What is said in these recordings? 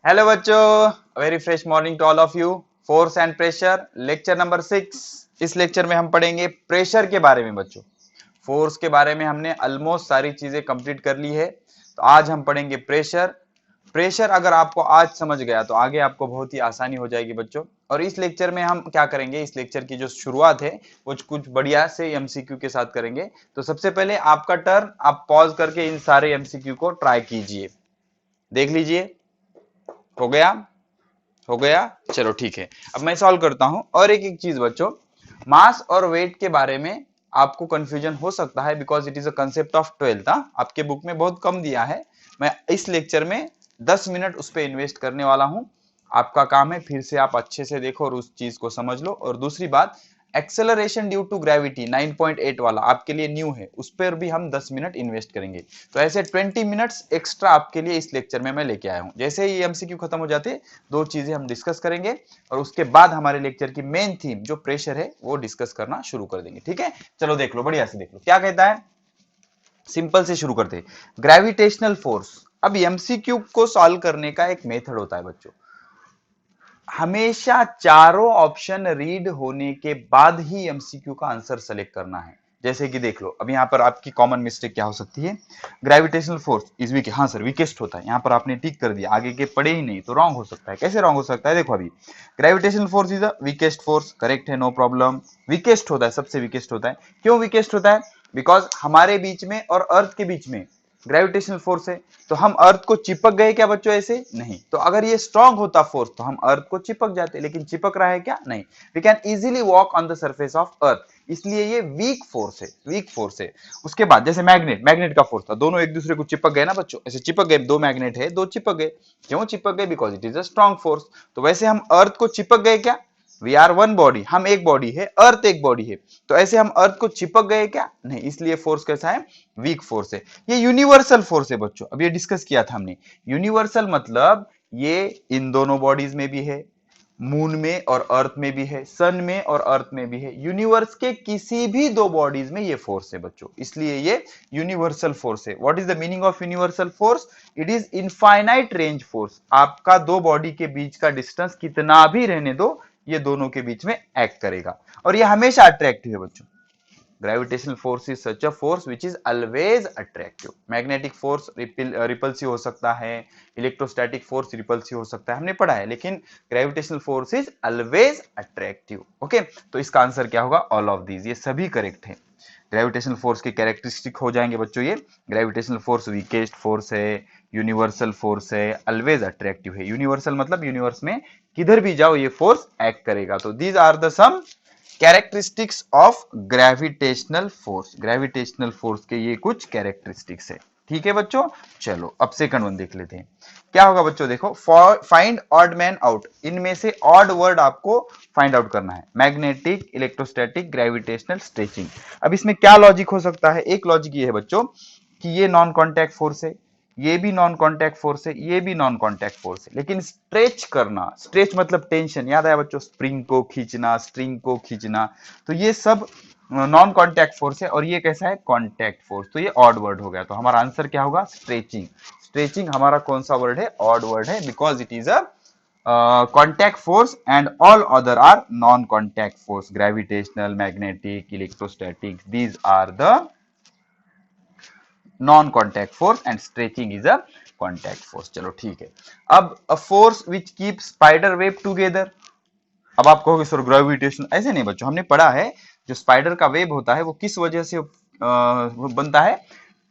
Hello बच्चों, very fresh morning to all of you. Force and pressure lecture number 6। इस lecture में हम पढ़ेंगे प्रेशर के बारे में बच्चों। फोर्स के बारे में हमने ऑलमोस्ट सारी चीजें कंप्लीट कर ली है, तो आज हम पढ़ेंगे प्रेशर। प्रेशर अगर आपको आज समझ गया तो आगे आपको बहुत ही आसानी हो जाएगी बच्चों। और इस लेक्चर में हम क्या करेंगे, इस लेक्चर की जो शुरुआत है वो कुछ बढ़िया से एमसीक्यू के साथ करेंगे। तो सबसे पहले आपका टर्न, आप पॉज करके इन सारे एमसीक्यू को ट्राई कीजिए, देख लीजिए। हो गया? हो गया, चलो ठीक है। अब मैं सॉल्व करता हूं। और एक एक चीज बच्चों, मास और वेट के बारे में आपको कंफ्यूजन हो सकता है, because it is a concept of 12th। आपके बुक में बहुत कम दिया है। मैं इस लेक्चर में 10 मिनट उस पर इन्वेस्ट करने वाला हूं। आपका काम है फिर से आप अच्छे से देखो और उस चीज को समझ लो। और दूसरी बात, एक्सेलरेशन ड्यू टू ग्रेविटी 9.8 वाला आपके लिए न्यू है, उस पर भी हम 10 मिनट इन्वेस्ट करेंगे। तो ऐसे 20 मिनट्स एक्स्ट्रा आपके लिए इस लेक्चर में मैं लेके आया हूं। जैसे ही एमसीक्यू खत्म हो जाते, दो चीजें हम डिस्कस करेंगे और उसके बाद हमारे लेक्चर की मेन थीम जो प्रेशर है वो डिस्कस करना शुरू कर देंगे। ठीक है, चलो देख लो, बढ़िया से देख लो क्या कहता है। सिंपल से शुरू करते हैं, ग्रेविटेशनल फोर्स। अब एमसीक्यू को सॉल्व करने का एक मेथड होता है बच्चों। हमेशा चारों ऑप्शन रीड होने के बाद ही एमसीक्यू का आंसर सेलेक्ट करना है। जैसे कि देख लो, अब यहां पर आपकी कॉमन मिस्टेक क्या हो सकती है, ग्रेविटेशनल फोर्स इज वीक। हाँ सर, वीकेस्ट होता है, यहां पर आपने टिक कर दिया, आगे के पढ़े ही नहीं, तो रॉन्ग हो सकता है। कैसे रॉन्ग हो सकता है, देखो अभी gravitational force is a weakest force, correct है, नो प्रॉब्लम। वीकेस्ट होता है, सबसे वीकेस्ट होता है। क्यों वीकेस्ट होता है? बिकॉज हमारे बीच में और अर्थ के बीच में ग्रेविटेशनल फोर्स है। तो हम अर्थ को चिपक गए क्या बच्चों? ऐसे नहीं। तो अगर ये स्ट्रांग होता फोर्स तो हम अर्थ को चिपक जाते, लेकिन चिपक रहा है क्या? नहीं। We can easily walk on the surface of earth, इसलिए ये वीक फोर्स है, वीक फोर्स है। उसके बाद जैसे मैग्नेट, मैग्नेट का फोर्स था, दोनों एक दूसरे को चिपक गए ना बच्चों, ऐसे चिपक गए, दो मैग्नेट है, दो चिपक गए। क्यों चिपक गए? Because it is a strong force. तो वैसे हम अर्थ को चिपक गए क्या? वी आर वन बॉडी, हम एक बॉडी है, अर्थ एक बॉडी है। तो ऐसे हम अर्थ को चिपक गए क्या? नहीं। इसलिए फोर्स कैसा है? वीक फोर्स है। ये यूनिवर्सल फोर्स है बच्चों, अब ये डिस्कस किया था हमने। यूनिवर्सल मतलब ये इन दोनों बॉडीज में भी है, मून में और अर्थ में भी है, सन में और अर्थ में भी है। यूनिवर्स के किसी भी दो बॉडीज में ये फोर्स है बच्चों, इसलिए ये यूनिवर्सल फोर्स है। What is the meaning of universal force? It is infinite range force. आपका दो बॉडी के बीच का डिस्टेंस कितना भी रहने दो, ये दोनों के बीच में एक्ट करेगा। और ये हमेशा अट्रैक्टिव है बच्चों। Gravitational force is such a force which is always attractive. Magnetic force repulsive हो सकता है, इलेक्ट्रोस्टैटिक फोर्स रिपल्सिव हो सकता है, हमने पढ़ा है, लेकिन gravitational force is always attractive. Okay, तो इसका आंसर क्या होगा? ऑल ऑफ दीज, ये सभी करेक्ट है। ग्रेविटेशनल फोर्स के कैरेक्टरिस्टिक हो जाएंगे बच्चों ये। ग्रेविटेशनल फोर्स वीकेस्ट फोर्स है, यूनिवर्सल फोर्स है, ऑलवेज अट्रैक्टिव है। यूनिवर्सल मतलब यूनिवर्स में किधर भी जाओ ये फोर्स एक्ट करेगा। तो these are the some characteristics of gravitational force. Gravitational force के ये कुछ कैरेक्टरिस्टिक्स है। ठीक है बच्चों, चलो अब सेकंड वन देख लेते हैं। क्या होगा बच्चों, देखो, फाइंड ऑड मैन आउट। इनमें से ऑड वर्ड आपको फाइंड आउट करना है। Magnetic, electrostatic, gravitational, stretching. अब इसमें क्या लॉजिक हो सकता है? एक लॉजिक ये है बच्चों कि ये नॉन कॉन्टैक्ट फोर्स है, ये भी नॉन कॉन्टैक्ट फोर्स है, ये भी नॉन कॉन्टैक्ट फोर्स है, लेकिन स्ट्रेच करना, स्ट्रेच मतलब टेंशन, याद आया बच्चों, स्प्रिंग को खींचना, स्ट्रिंग को खींचना, तो ये सब नॉन कॉन्टैक्ट फोर्स है। और ये कैसा है? Contact force. तो ये ऑड वर्ड हो गया। तो हमारा आंसर क्या होगा? स्ट्रेचिंग। स्ट्रेचिंग हमारा कौन सा वर्ड है? ऑड वर्ड है, because it is a contact force and all other are non-contact force. Gravitational, magnetic, electrostatic, these are the non contact force and stretching is a contact force. चलो ठीक है। अब a force which keep spider web together. अब आप कहोगे sir gravitation, ऐसे नहीं बच्चों, हमने पढ़ा है जो स्पाइडर का वेब होता है वो किस वजह से बनता है?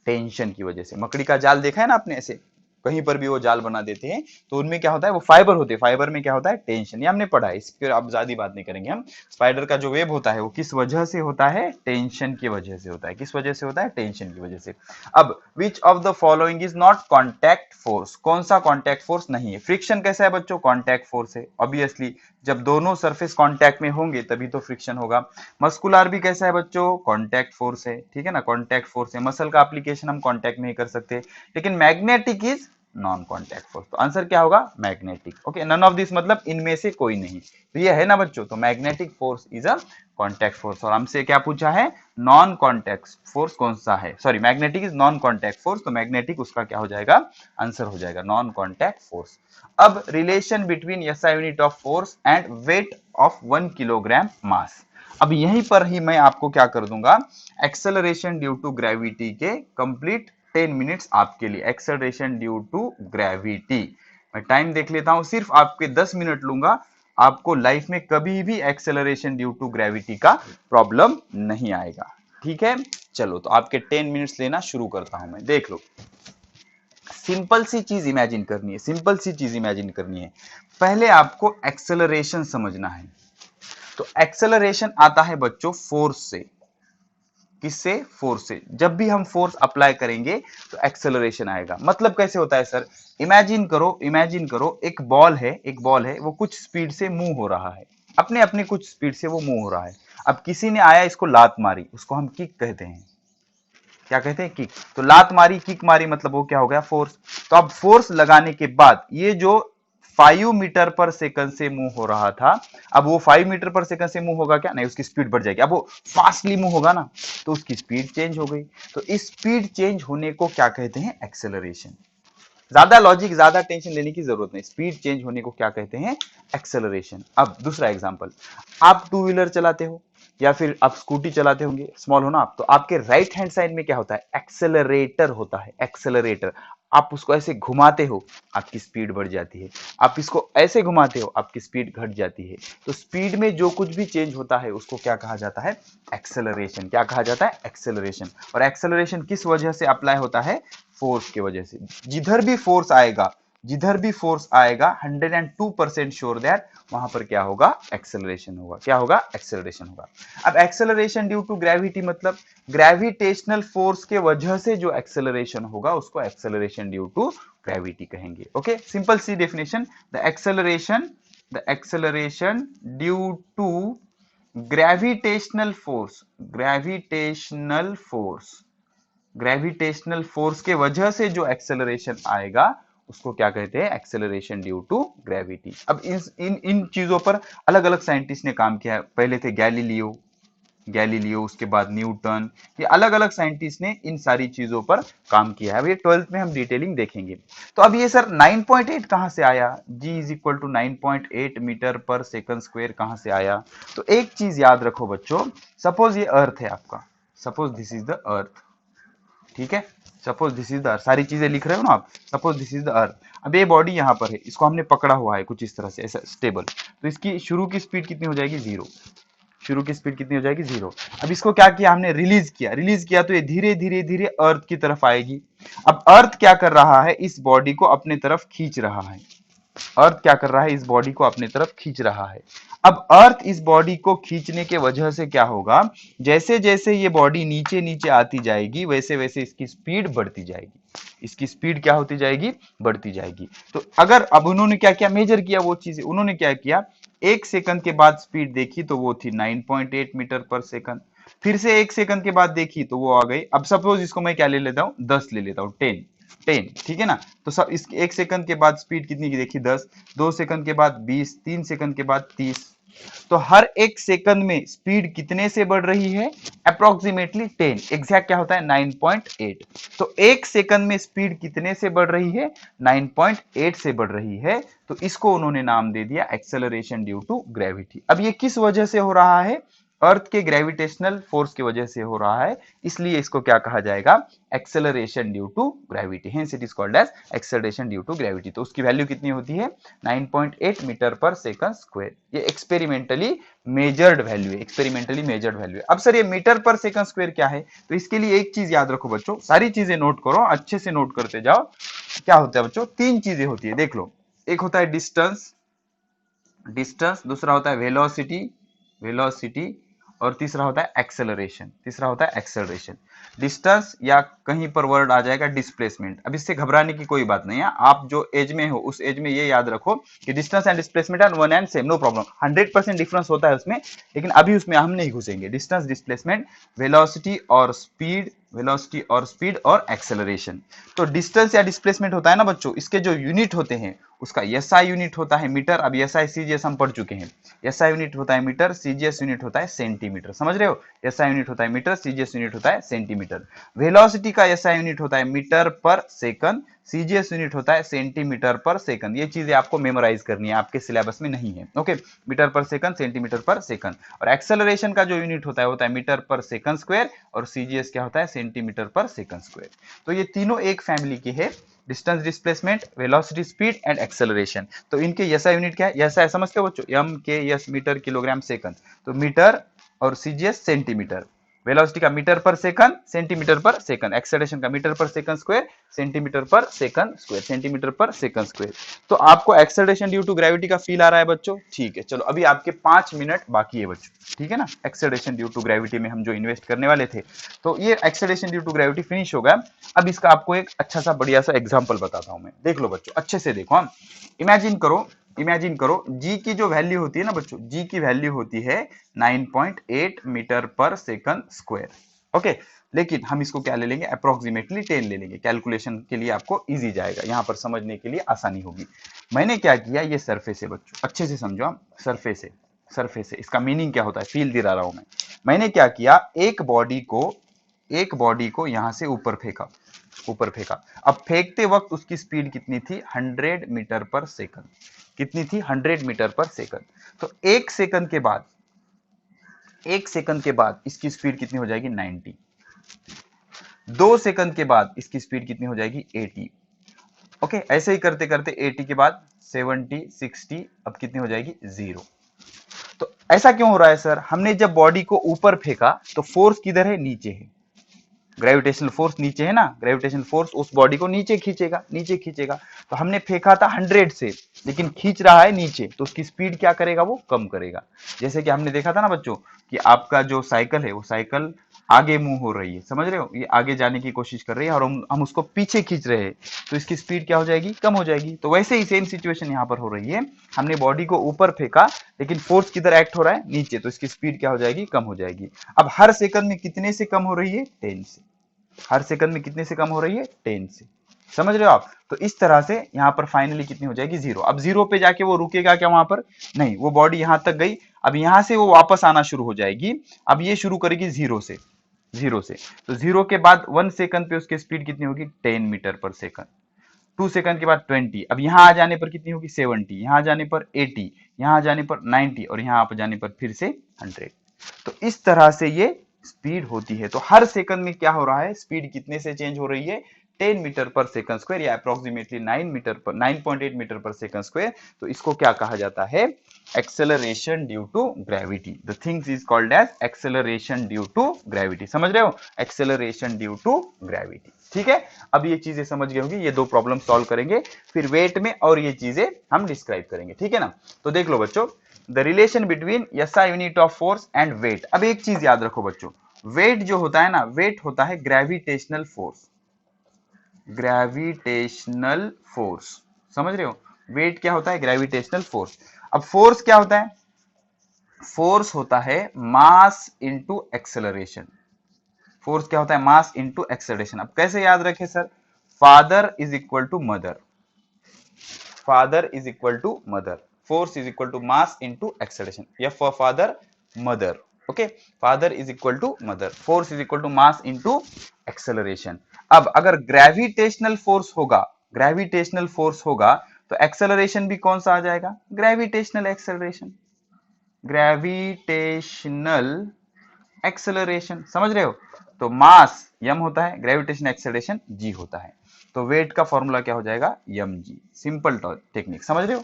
टेंशन की वजह से। मकड़ी का जाल देखा है ना आपने, ऐसे कहीं पर भी वो जाल बना देते हैं, तो उनमें क्या होता है? वो फाइबर होते हैं, फाइबर में क्या होता है? टेंशन। ये हमने पढ़ा है, इस पर अब ज्यादा बात नहीं करेंगे हम। स्पाइडर का जो वेब होता है वो किस वजह से होता है? टेंशन की वजह से होता है। किस वजह से होता है? टेंशन की वजह से। अब which of the following is not contact force. कौन सा कॉन्टैक्ट फोर्स नहीं है? फ्रिक्शन कैसा है बच्चों? कॉन्टैक्ट फोर्स है, ऑब्वियसली। जब दोनों सरफेस कांटेक्ट में होंगे तभी तो फ्रिक्शन होगा। मस्कुलर भी कैसा है बच्चों? कांटेक्ट फोर्स है, ठीक है ना, कांटेक्ट फोर्स है। मसल का एप्लीकेशन हम कांटेक्ट में ही कर सकते हैं। लेकिन magnetic is non contact force. तो आंसर क्या होगा? Magnetic. Okay, none of this मतलब इनमें से कोई नहीं, तो ये है ना बच्चों। तो magnetic force is a contact force. और हमसे क्या पूछा है? नॉन कॉन्टैक्ट फोर्स कौन सा है? Sorry, magnetic is non contact force, तो मैग्नेटिक उसका क्या हो जाएगा? आंसर हो जाएगा नॉन कॉन्टैक्ट फोर्स। अब relation between SI unit of force and weight of 1 kilogram mass. अब यहीं पर ही मैं आपको क्या कर दूंगा, एक्सेलरेशन ड्यू टू ग्रेविटी के कंप्लीट 10 मिनट्स आपके लिए। एक्सेलरेशन ड्यू टू ग्रेविटी, मैं टाइम देख लेता हूं, सिर्फ आपके 10 मिनट लूंगा। आपको लाइफ में कभी भी एक्सेलरेशन ड्यू टू ग्रेविटी का प्रॉब्लम नहीं आएगा। ठीक है, चलो तो आपके 10 मिनट्स लेना शुरू करता हूं मैं। देख लो, सिंपल सी चीज इमेजिन करनी है, सिंपल सी चीज इमेजिन करनी है। पहले आपको एक्सेलरेशन समझना है। तो एक्सेलरेशन आता है बच्चों फोर्स से। किससे? फोर्स से। जब भी हम फोर्स अप्लाई करेंगे तो एक्सेलरेशन आएगा। मतलब कैसे होता है सर? इमेजिन करो एक बॉल है, वो कुछ स्पीड से मूव हो रहा है, अपने अपने कुछ स्पीड से वो मूव हो रहा है। अब किसी ने आया, इसको लात मारी, उसको हम किक कहते हैं। क्या कहते हैं? किक। तो लात मारी, किक मारी, मतलब वो क्या हो गया? फोर्स। तो अब फोर्स लगाने के बाद ये जो 5 मीटर पर सेकंड से मूव हो रहा था, अब वो 5 मीटर पर सेकंड से मूव होगा क्या? नहीं, उसकी स्पीड बढ़ जाएगी। अब वो फास्टली मूव होगा ना, तो उसकी स्पीड चेंज हो गई। तो इस स्पीड चेंज होने को क्या कहते हैं? एक्सेलरेशन। ज्यादा लॉजिक, ज्यादा टेंशन लेने की जरूरत नहीं, स्पीड चेंज होने को क्या कहते हैं? एक्सेलरेशन। अब दूसरा एग्जांपल, आप टू व्हीलर चलाते हो या फिर आप स्कूटी चलाते होंगे, स्मॉल हो ना आप, तो आपके राइट हैंड साइड में क्या होता है? एक्सेलरेटर होता है, एक्सेलरेटर। आप उसको ऐसे घुमाते हो, आपकी स्पीड बढ़ जाती है। आप इसको ऐसे घुमाते हो, आपकी स्पीड घट जाती है। तो स्पीड में जो कुछ भी चेंज होता है उसको क्या कहा जाता है? एक्सेलरेशन। क्या कहा जाता है? एक्सेलरेशन। और एक्सेलरेशन किस वजह से अप्लाई होता है? फोर्स की वजह से। जिधर भी फोर्स आएगा 102% श्योर दैट वहां पर क्या होगा? एक्सेलरेशन होगा। क्या होगा? एक्सेलरेशन होगा। अब एक्सेलरेशन ड्यू टू ग्रेविटी मतलब ग्रेविटेशनल फोर्स के वजह से जो एक्सेलरेशन होगा उसको एक्सेलरेशन ड्यू टू ग्रेविटी कहेंगे। ओके, सिंपल सी definition, the acceleration due to gravitational force के वजह से जो एक्सेलरेशन आएगा उसको क्या कहते हैं? Acceleration due to gravity. अब इन चीजों पर अलग अलग साइंटिस्ट ने काम किया है। पहले थे गैलीलियो, उसके बाद न्यूटन, ये अलग अलग साइंटिस्ट ने इन सारी चीजों पर काम किया है। अब ये 12th में हम डिटेलिंग देखेंगे। तो अब ये सर 9.8 कहां से आया? G is equal to 9.8 metre per second square कहां से आया? तो एक चीज याद रखो बच्चों, सपोज ये अर्थ है आपका, suppose this is the earth. ठीक है, suppose this is the earth, सारी चीजें लिख रहे हो ना आप, suppose this is the earth. अब ये बॉडी यहाँ पर है, इसको हमने पकड़ा हुआ है कुछ इस तरह से, ऐसा स्टेबल। तो इसकी शुरू की स्पीड कितनी हो जाएगी? 0। शुरू की स्पीड कितनी हो जाएगी? 0। अब इसको क्या किया हमने? रिलीज किया तो ये धीरे धीरे धीरे अर्थ की तरफ आएगी। अब अर्थ क्या कर रहा है? इस बॉडी को अपने तरफ खींच रहा है। अर्थ क्या कर रहा है? इस बॉडी को अपने तरफ खींच रहा है। अब अर्थ इस बॉडी को खींचने के वजह से क्या होगा? जैसे जैसे ये बॉडी नीचे नीचे आती जाएगी वैसे वैसे इसकी स्पीड बढ़ती जाएगी। इसकी स्पीड क्या होती जाएगी? बढ़ती जाएगी। तो अगर अब उन्होंने क्या किया? मेजर किया वो चीजें। उन्होंने क्या किया? 1 सेकंड के बाद स्पीड देखी तो वो थी 9.8 मीटर पर सेकंड। फिर से 1 सेकंड के बाद देखी तो वो आ गई, अब सपोज इसको मैं क्या ले लेता हूं? 10 ले लेता हूं, 10। ठीक है ना? तो सब इस 1 सेकंड के बाद स्पीड कितनी की देखी? 10। 2 सेकंड के बाद 20, 3 सेकंड के बाद 30। तो हर 1 सेकंड में स्पीड कितने से बढ़ रही है? अप्रोक्सीमेटली 10। एग्जैक्ट क्या होता है? 9.8। तो 1 सेकंड में स्पीड कितने से बढ़ रही है? 9.8 से बढ़ रही है। तो इसको उन्होंने नाम दे दिया एक्सेलरेशन ड्यू टू ग्रेविटी। अब ये किस वजह से हो रहा है? अर्थ के ग्रेविटेशनल फोर्स की वजह से हो रहा है, इसलिए इसको क्या कहा जाएगा? Acceleration due to gravity. Hence it is called as acceleration due to gravity. तो उसकी वैल्यू कितनी होती है? 9.8 मीटर पर सेकंड स्क्वायर। ये एक्सपेरिमेंटली मेजर्ड वैल्यू है। अब सर ये मीटर पर सेकंड स्क्वायर क्या है? तो इसके लिए एक चीज याद रखो बच्चों, सारी चीजें नोट करो, अच्छे से नोट करते जाओ। क्या होता है बच्चों? 3 चीजें होती है, देख लो। एक होता है डिस्टेंस, दूसरा होता है वेलोसिटी, और तीसरा होता है एक्सेलरेशन। डिस्टेंस या कहीं पर वर्ड आ जाएगा डिस्प्लेसमेंट। अब इससे घबराने की कोई बात नहीं है। आप जो एज में हो उस एज में ये याद रखो कि distance and displacement are one and same, no problem. 100% difference होता है उसमें, लेकिन अभी उसमें हम नहीं घुसेंगे। डिस्टेंस, डिस्प्लेसमेंट, वेलोसिटी और स्पीड वेलोसिटी और स्पीड और एक्सेलरेशन। तो डिस्टेंस या डिस्प्लेसमेंट होता है ना बच्चों, इसके जो यूनिट होते हैं उसका एसआई यूनिट होता है मीटर। अब एसआई सीजीएस हम पढ़ चुके हैं। एसआई यूनिट होता है मीटर, सीजीएस यूनिट होता है सेंटीमीटर। समझ रहे हो, एसआई यूनिट होता है मीटर, सीजीएस यूनिट होता है सेंटीमीटर। वेलोसिटी का एसआई यूनिट होता है metre per second, CGS unit होता है सेंटीमीटर पर सेकंड। ये चीजें आपको मेमोराइज करनी है, आपके सिलेबस में नहीं है। Okay, metre per second, centimetre पर सेकंड। और एक्सेलरेशन का जो यूनिट होता है मीटर पर सेकंड स्क्वायर, और सीजीएस क्या होता है सेंटीमीटर पर सेकंड स्क्वायर। तो ये तीनों एक फैमिली के हैं, distance displacement, velocity speed and acceleration. तो इनके एसआई यूनिट क्या है, एसआई समझते हो बच्चों, M K S metre kilogram second. तो मीटर और सीजीएस सेंटीमीटर। वेलोसिटी का मीटर पर सेकंड, सेंटीमीटर पर सेकंड। एक्सेलरेशन का metre per second square, centimetre पर सेकंड स्क्वायर, सेंटीमीटर पर सेकंड स्क्वायर। तो आपको एक्सेलरेशन ड्यू टू ग्रेविटी का फील आ रहा है बच्चों? ठीक है, चलो अभी आपके 5 मिनट बाकी है बच्चों, ठीक है ना। एक्सेलरेशन ड्यू टू ग्रेविटी में हम जो इन्वेस्ट करने वाले थे, तो ये acceleration due to gravity finish हो गया। अब इसका आपको एक अच्छा सा बढ़िया सा एग्जाम्पल बताता हूं मैं। देख लो बच्चों, अच्छे से देखो। हम इमेजिन करो जी की जो वैल्यू होती है ना बच्चों, जी की वैल्यू होती है 9.8 metre per second square. Okay, लेकिन हम इसको क्या ले लेंगे, अप्रोक्सीमेटली 10 ले लेंगे। कैलकुलेशन के लिए आपको इजी जाएगा, यहां पर समझने के लिए आसानी होगी। मैंने क्या किया, ये सरफेस है बच्चों, अच्छे से समझो। हम सरफेस है, इसका मीनिंग क्या होता है फील दिला रहा हूं मैं। मैंने क्या किया, एक बॉडी को यहां से ऊपर फेंका। अब फेंकते वक्त उसकी स्पीड कितनी थी, 100 मीटर पर सेकंड। कितनी थी, 100 मीटर पर सेकंड। तो एक सेकंड के बाद इसकी स्पीड कितनी हो जाएगी, 90। 2 सेकंड के बाद इसकी स्पीड कितनी हो जाएगी, 80। ओके, ऐसे ही करते करते 80 के बाद 70, 60, अब कितनी हो जाएगी, 0। तो ऐसा क्यों हो रहा है सर, हमने जब बॉडी को ऊपर फेंका तो फोर्स किधर है, नीचे है। ग्रेविटेशनल फोर्स नीचे है ना, ग्रेविटेशनल फोर्स उस बॉडी को नीचे खींचेगा। तो हमने फेंका था 100 से, लेकिन खींच रहा है नीचे, तो उसकी स्पीड क्या करेगा, वो कम करेगा। जैसे कि हमने देखा था ना बच्चों कि आपका जो साइकिल है वो साइकिल आगे मूव हो रही है, समझ रहे हो, ये आगे जाने की कोशिश कर रही है और हम उसको पीछे खींच रहे हैं, तो इसकी स्पीड क्या हो जाएगी, कम हो जाएगी। तो वैसे ही सेम सिचुएशन यहाँ पर हो रही है। हमने बॉडी को ऊपर फेंका, लेकिन फोर्स किधर एक्ट हो रहा है, नीचे, तो इसकी स्पीड क्या हो जाएगी, कम हो जाएगी। अब हर सेकंड में कितने से कम हो रही है, 10 से। हर सेकंड में कितने से कम हो रही है, 10 से। समझ रहे हो आप। तो इस तरह से यहां पर फाइनली कितनी हो जाएगी, 0। अब 0 पे जाके वो रुकेगा क्या वहां पर, नहीं, वो बॉडी यहां तक गई। अब यहां से वो वापस आना शुरू हो जाएगी। अब ये शुरू करेगी 0 से। तो 0 के बाद 1 सेकंड पे उसकी स्पीड कितनी होगी, 10 मीटर पर सेकंड। 2 सेकंड के बाद 20। अब यहां आ जाने पर कितनी होगी, 70। यहां आ जाने पर 80, यहां आ जाने पर 90, और यहां आ जाने पर फिर से 100। तो इस तरह से ये स्पीड होती है। तो हर सेकंड में क्या हो रहा है, स्पीड कितने से चेंज हो रही है, 10 मीटर पर सेकंड स्क्वायर, या approximately 9.8 metre per second square. तो इसको क्या कहा जाता है, acceleration due to gravity. The things is called as acceleration due to gravity. समझ रहे हो, एक्सेलरेशन ड्यू टू ग्रेविटी। ठीक है, अब ये चीजें समझ गए होंगी। ये 2 प्रॉब्लम सॉल्व करेंगे, फिर वेट में और ये चीजें हम डिस्क्राइब करेंगे, ठीक है ना। तो देख लो बच्चों, the relation between SI unit of force and weight. अब एक चीज याद रखो बच्चों, वेट जो होता है ना, वेट होता है ग्रेविटेशनल फोर्स। ग्रेविटेशनल फोर्स, समझ रहे हो, वेट क्या होता है, ग्रेविटेशनल फोर्स। अब फोर्स क्या होता है, फोर्स होता है मास इनटू एक्सेलरेशन। फोर्स क्या होता है, मास इनटू एक्सेलरेशन। अब कैसे याद रखे sir, father is equal to mother, father is equal to mother, force is equal to mass into acceleration. F for father, mother. Okay, father is equal to mother, force is equal to mass into acceleration. अब अगर gravitational force होगा तो acceleration भी कौन सा आ जाएगा, gravitational acceleration, gravitational acceleration. समझ रहे हो, तो मास m होता है, ग्रेविटेशन एक्सेलरेशन g होता है। तो वेट का फॉर्मूला क्या हो जाएगा, mg। सिंपल टेक्निक, समझ रहे हो।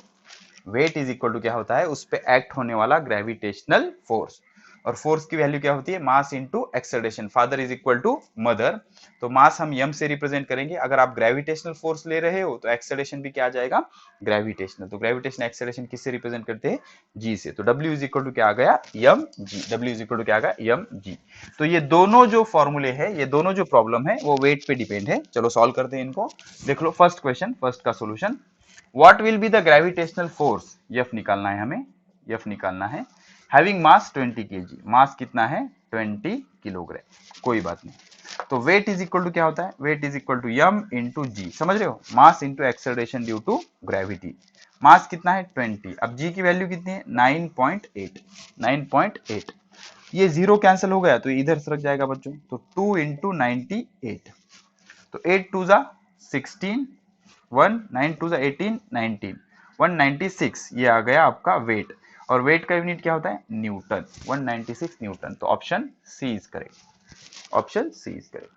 वेट इज इक्वल टू क्या होता है, उस पे एक्ट होने वाला ग्रेविटेशनल फोर्स, और फोर्स की वैल्यू क्या होती है, mass into acceleration. Father is equal to mother, तो मास हम m से रिप्रेजेंट करेंगे। अगर आप ग्रेविटेशनल फोर्स ले रहे हो तो एक्सेलरेशन भी क्या आ जाएगा, ग्रेविटेशनल। तो ग्रेविटेशन एक्सेलरेशन किससे रिप्रेजेंट करते हैं, g से। तो w इज इक्वल टू क्या आ गया, mg। w is equal to क्या आ गया, mg। तो ये दोनों जो फॉर्मूले है, ये दोनों जो प्रॉब्लम है, वो वेट पे डिपेंड है। चलो सॉल्व करते हैं इनको। देख लो फर्स्ट क्वेश्चन, फर्स्ट का solution. What will be the gravitational force, F निकालना है हमें, F निकालना है। हैविंग मास 20 kg, मास कितना है, 20 किलोग्राम, कोई बात नहीं। तो वेट इज इक्वल टू क्या होता है, weight is equal to m into g, समझ रहे हो, mass into acceleration due to gravity. Mass कितना है 20, अब g की वैल्यू कितनी है 9.8, 9.8। ये जीरो कैंसिल हो गया तो इधर सरक जाएगा बच्चों, तो 2 इंटू 98, तो 8 टू जा 16, 1 9 टू जा 18, 19, 196 ये आ गया आपका वेट, और वेट का यूनिट क्या होता है न्यूटन, 196 न्यूटन। तो option C is correct, option C is correct.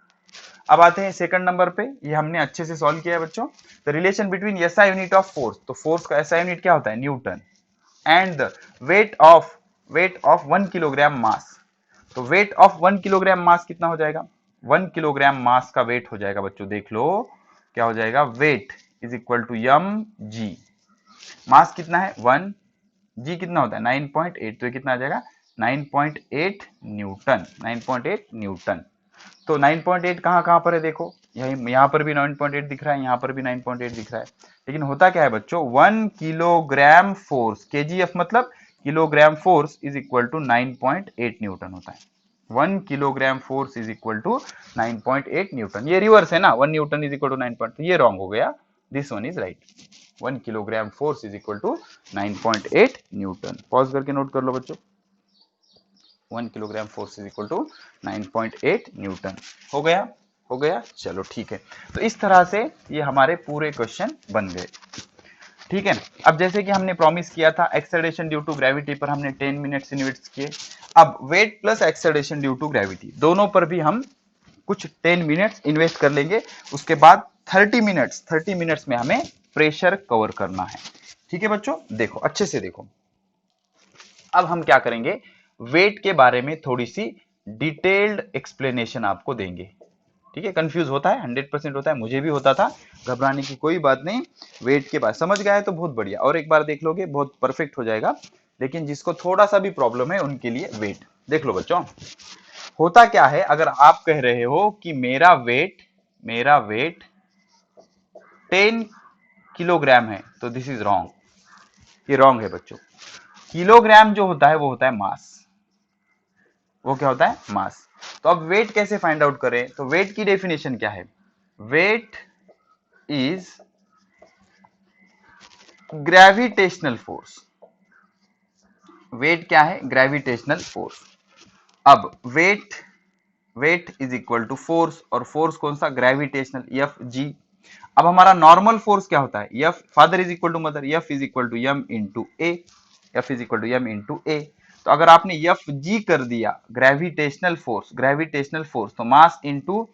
अब आते हैं सेकंड नंबर पे, ये हमने अच्छे से सॉल्व किया है बच्चों। The relation between SI unit of force, तो फोर्स का एसआई यूनिट क्या होता है Newton, and the weight of 1 kilogram mass, तो वेट ऑफ 1 किलोग्राम मास कितना हो जाएगा, 1 किलोग्राम मास का वेट हो जाएगा बच्चों, देख लो क्या हो जाएगा, weight is equal to m ji, mass कितना है 1, जी कितना होता है 9.8, तो ये कितना आ जाएगा 9.8 न्यूटन, 9.8 न्यूटन। तो 9.8 कहां पर है देखो, यहां पर भी 9.8 दिख रहा है, यहां पर भी 9.8 दिख रहा है, लेकिन होता क्या है बच्चों 1 किलोग्राम फोर्स, केजीएफ मतलब kilogram force is equal to 9.8 newton होता है, 1 kilogram force is equal to 9.8 newton. ये रिवर्स है ना, 1 न्यूटन इज इक्वल टू 9. तो ये रॉन्ग हो गया, this one is right, 1 kilogram force is equal to 9.8 newton. Pause करके नोट कर लो बच्चों, 1 kilogram force is equal to 9.8 newton. हो गया, हो गया, चलो ठीक है। तो इस तरह से ये हमारे पूरे क्वेश्चन बन गए, ठीक है। अब जैसे कि हमने प्रॉमिस किया था एक्सेलरेशन ड्यू टू ग्रेविटी पर हमने 10 मिनट्स इन्वेस्ट किए, अब weight plus acceleration due to gravity दोनों पर भी हम कुछ 10 मिनट्स इन्वेस्ट कर लेंगे, उसके बाद 30 मिनट्स में हमें प्रेशर कवर करना है, ठीक है बच्चों। देखो अच्छे से देखो, अब हम क्या करेंगे, वेट के बारे में थोड़ी सी डिटेल्ड एक्सप्लेनेशन आपको देंगे, ठीक है। कंफ्यूज होता है, 100% होता है, मुझे भी होता था, घबराने की कोई बात नहीं। वेट के बाद समझ गए तो बहुत बढ़िया, और एक बार देख लोगे बहुत परफेक्ट हो जाएगा, लेकिन जिसको थोड़ा सा भी प्रॉब्लम है उनके लिए वेट देख लो बच्चों। होता क्या है, अगर आप कह रहे हो कि मेरा वेट 10 किलोग्राम है, तो दिस इज रॉन्ग, ये रॉन्ग है बच्चों। किलोग्राम जो होता है वो होता है मास, वो क्या होता है मास। तो अब वेट कैसे फाइंड आउट करें, तो वेट की डेफिनेशन क्या है, weight is gravitational force, weight क्या है ग्रेविटेशनल फोर्स। अब weight is equal to force, और फोर्स कौन सा ग्रेविटेशनल एफ जी। अब हमारा नॉर्मल फोर्स क्या होता है, F father is equal to mother, F is equal to m into a, F is equal to m into a. तो अगर आपने एफ जी कर दिया ग्रेविटेशनल फोर्स तो mass into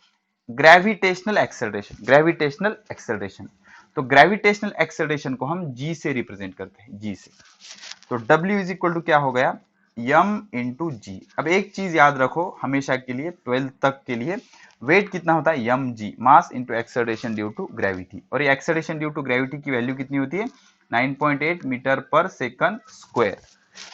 gravitational acceleration, gravitational acceleration. तो ग्रेविटेशनल एक्सेलरेशन को हम जी से रिप्रेजेंट करते हैं, जी से। तो W इज इक्वल टू क्या हो गया m इंटू जी। अब एक चीज याद रखो हमेशा के लिए, 12th तक के लिए, वेट कितना होता है M ji, mass into acceleration due to gravity, और ये एक्सेलरेशन ड्यू टू ग्रेविटी की वैल्यू कितनी होती है 9.8 मीटर पर सेकंड स्क्वायर।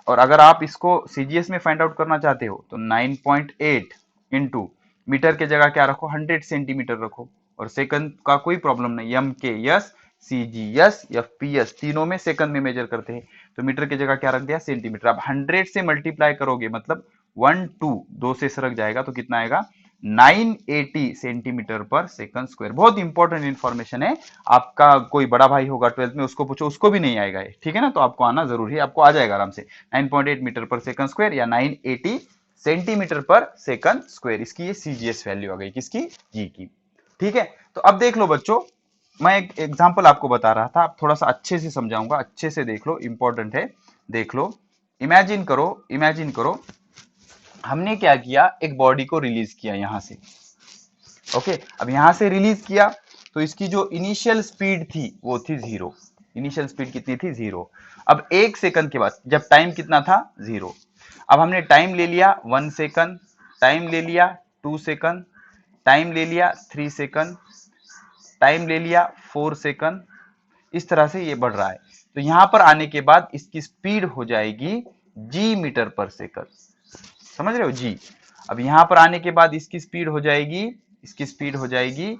और अगर आप इसको सीजीएस में फाइंड आउट करना चाहते हो तो 9.8 इंटू मीटर के जगह क्या रखो 100 सेंटीमीटर रखो, और सेकंड का कोई प्रॉब्लम नहीं, M K S C G S F P S तीनों में सेकंड में मेजर करते हैं, तो मीटर की जगह क्या रख दिया सेंटीमीटर। अब 100 से मल्टीप्लाई करोगे मतलब 2 से सरक जाएगा, तो कितना आएगा 980 सेंटीमीटर पर सेकंड स्क्वायर। बहुत इंपॉर्टेंट इंफॉर्मेशन है, आपका कोई बड़ा भाई होगा 12th में, उसको पूछो, उसको भी नहीं आएगा, ठीक है ना। तो आपको आना जरूरी है, आपको आ जाएगा आराम से 9.8 मीटर पर सेकंड स्क्वायर या 980 सेंटीमीटर पर सेकंड स्क्वायर। इसकी ये सीजीएस वैल्यू आ गई, किसकी जी की, ठीक है। तो अब देख लो बच्चों, मैं एक एग्जांपल आपको बता रहा था, आप थोड़ा सा अच्छे से समझाऊंगा, अच्छे से देख लो, इंपॉर्टेंट है, देख लो। इमेजिन करो हमने क्या किया, एक बॉडी को रिलीज किया यहां से, ओके। अब यहां से रिलीज किया तो इसकी जो इनिशियल स्पीड थी वो थी 0, इनिशियल स्पीड कितनी थी 0। अब 1 सेकंड के बाद जब टाइम कितना था 0, अब हमने टाइम ले लिया 1 सेकंड, टाइम ले लिया 2 सेकंड, टाइम ले लिया 3 सेकंड, टाइम ले लिया 4 सेकंड, इस तरह से ये बढ़ रहा है। तो यहां पर आने के बाद इसकी स्पीड हो जाएगी जी मीटर पर सेकंड, समझ रहे हो जी। अब यहां पर आने के बाद इसकी स्पीड हो जाएगी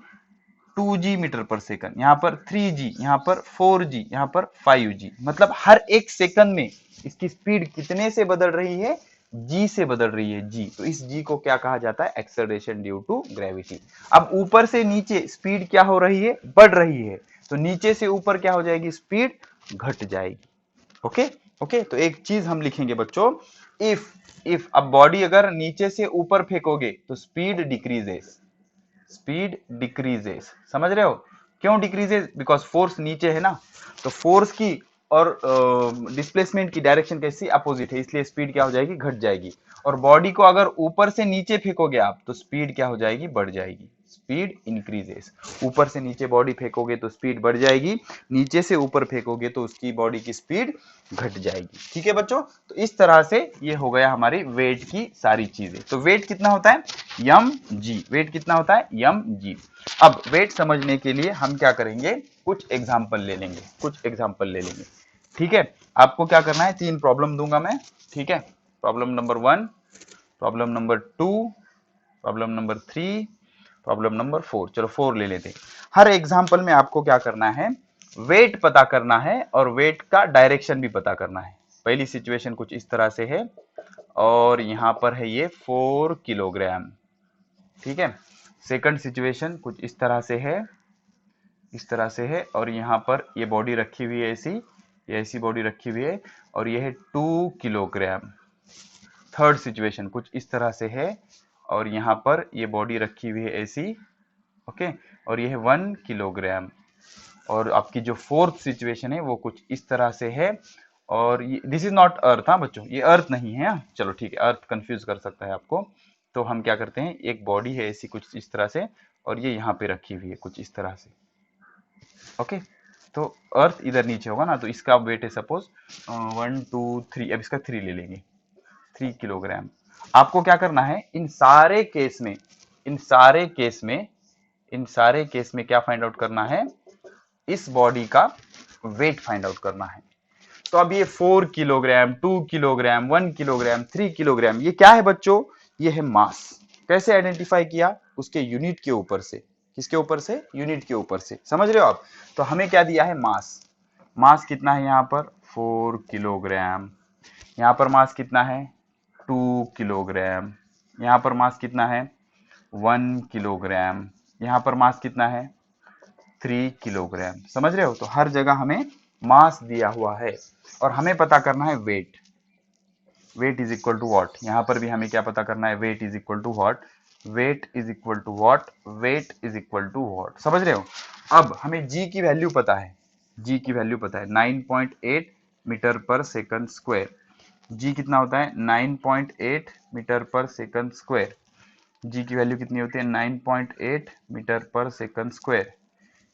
2g मीटर पर सेकंड, यहां पर 3g, यहां पर 4g, यहां पर 5g, मतलब हर एक सेकंड में इसकी स्पीड कितने से बदल रही है जी से बदल रही है, जी, तो इस जी को क्या कहा जाता है, एक्सेलरेशन ड्यू टू ग्रेविटी। अब ऊपर से नीचे स्पीड क्या हो रही है, बढ़ रही है, तो नीचे से ऊपर क्या हो जाएगी, स्पीड घट जाएगी। ओके ओके, तो एक चीज हम लिखेंगे बच्चों, इफ अब बॉडी अगर नीचे से ऊपर फेंकोगे तो स्पीड डिक्रीजेस, स्पीड डिक्रीजेस, समझ रहे हो, क्यों डिक्रीजेस, बिकॉज फोर्स नीचे है ना, तो फोर्स की और डिस्प्लेसमेंट की डायरेक्शन कैसी, अपोजिट है, इसलिए स्पीड क्या हो जाएगी, घट जाएगी। और बॉडी को अगर ऊपर से नीचे फेंकोगे आप तो स्पीड क्या हो जाएगी, बढ़ जाएगी, स्पीड इंक्रीजेस। ऊपर से नीचे बॉडी फेंकोगे तो स्पीड बढ़ जाएगी, नीचे से ऊपर फेंकोगे तो उसकी बॉडी की स्पीड घट जाएगी। ठीक है बच्चों, तो इस तरह से ये हो गया हमारी वेट की सारी चीजें। तो वेट कितना होता है, यम जी, वेट कितना होता है, यम जी। अब वेट समझने के लिए हम क्या करेंगे, कुछ एग्जाम्पल ले लेंगे, कुछ एग्जाम्पल ले लेंगे। ठीक है, आपको क्या करना है, 3 प्रॉब्लम दूंगा मैं। ठीक है, problem number 1, problem number 2, problem number 3, problem number 4। चलो 4 ले लेते हैं। हर एग्जाम्पल में आपको क्या करना है, वेट पता करना है और वेट का डायरेक्शन भी पता करना है। पहली सिचुएशन कुछ इस तरह से है और यहां पर है ये 4 किलोग्राम। ठीक है, सेकंड सिचुएशन कुछ इस तरह से है, इस तरह से है, और यहाँ पर ये बॉडी रखी हुई है ऐसी, ये ऐसी बॉडी रखी हुई है और ये है 2 किलोग्राम। थर्ड सिचुएशन कुछ इस तरह से है और यहाँ पर ये बॉडी रखी हुई है ऐसी, ओके, और ये है 1 किलोग्राम। और आपकी जो फोर्थ सिचुएशन है वो कुछ इस तरह से है और ये दिस इज नॉट अर्थ, हाँ बच्चों, ये अर्थ नहीं है, हाँ? चलो ठीक है, अर्थ कंफ्यूज कर सकता है आपको, तो हम क्या करते हैं, एक बॉडी है ऐसी कुछ इस तरह से और ये यहाँ पे रखी हुई है कुछ इस तरह से। ओके, तो अर्थ इधर नीचे होगा ना, तो इसका वेट है सपोज 1 2 3, अब इसका 3 ले लेंगे, 3 किलोग्राम। आपको क्या करना है, इन सारे केस में, इन सारे केस में, इन सारे केस में क्या फाइंड आउट करना है, इस बॉडी का वेट फाइंड आउट करना है। तो अब ये 4 किलोग्राम, 2 किलोग्राम, 1 किलोग्राम, 3 किलोग्राम, ये क्या है बच्चों, ये है मास। कैसे आइडेंटिफाई किया, उसके यूनिट के ऊपर से, किसके ऊपर से, यूनिट के ऊपर से, समझ रहे हो आप। तो हमें क्या दिया है, मास, मास कितना है यहाँ पर 4 किलोग्राम, यहाँ पर मास कितना है 2 किलोग्राम, यहाँ पर मास कितना है 1 किलोग्राम, यहाँ पर मास कितना है 3 किलोग्राम, समझ रहे हो। तो हर जगह हमें मास दिया हुआ है और हमें पता करना है weight, weight is equal to what, यहाँ पर भी हमें क्या पता करना है, weight is equal to what, weight is equal to what, weight is equal to what, समझ रहे हो। अब हमें जी की वैल्यू पता है, जी की वैल्यू पता है 9.8 मीटर पर सेकंड स्क्वायर। जी कितना होता है 9.8 मीटर पर सेकंड स्क्वायर, जी की वैल्यू कितनी होती है 9.8 मीटर पर सेकंड स्क्वायर,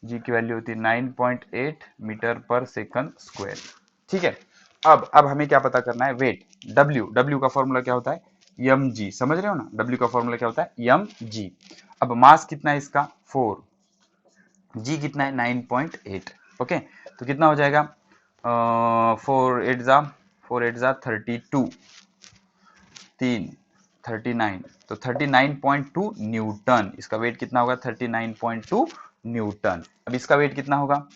जी की वैल्यू होती है 9.8 मीटर पर सेकंड स्क्वायर। ठीक है, अब हमें क्या पता करना है, वेट, डब्ल्यू, डब्ल्यू का फॉर्मूला क्या होता है, यम जी, समझ रहे हो ना, डब्ल्यू का फॉर्मूला क्या होता है, यम जी। अब मास कितना है इसका 4, जी कितना है 9.8, ओके, तो कितना हो जाएगा 4 8 जा 32, 3 39, तो 39.2 न्यूटन, इसका वेट कितना होगा 39.2 न्यूटन। अब इसका वेट कितना होगा,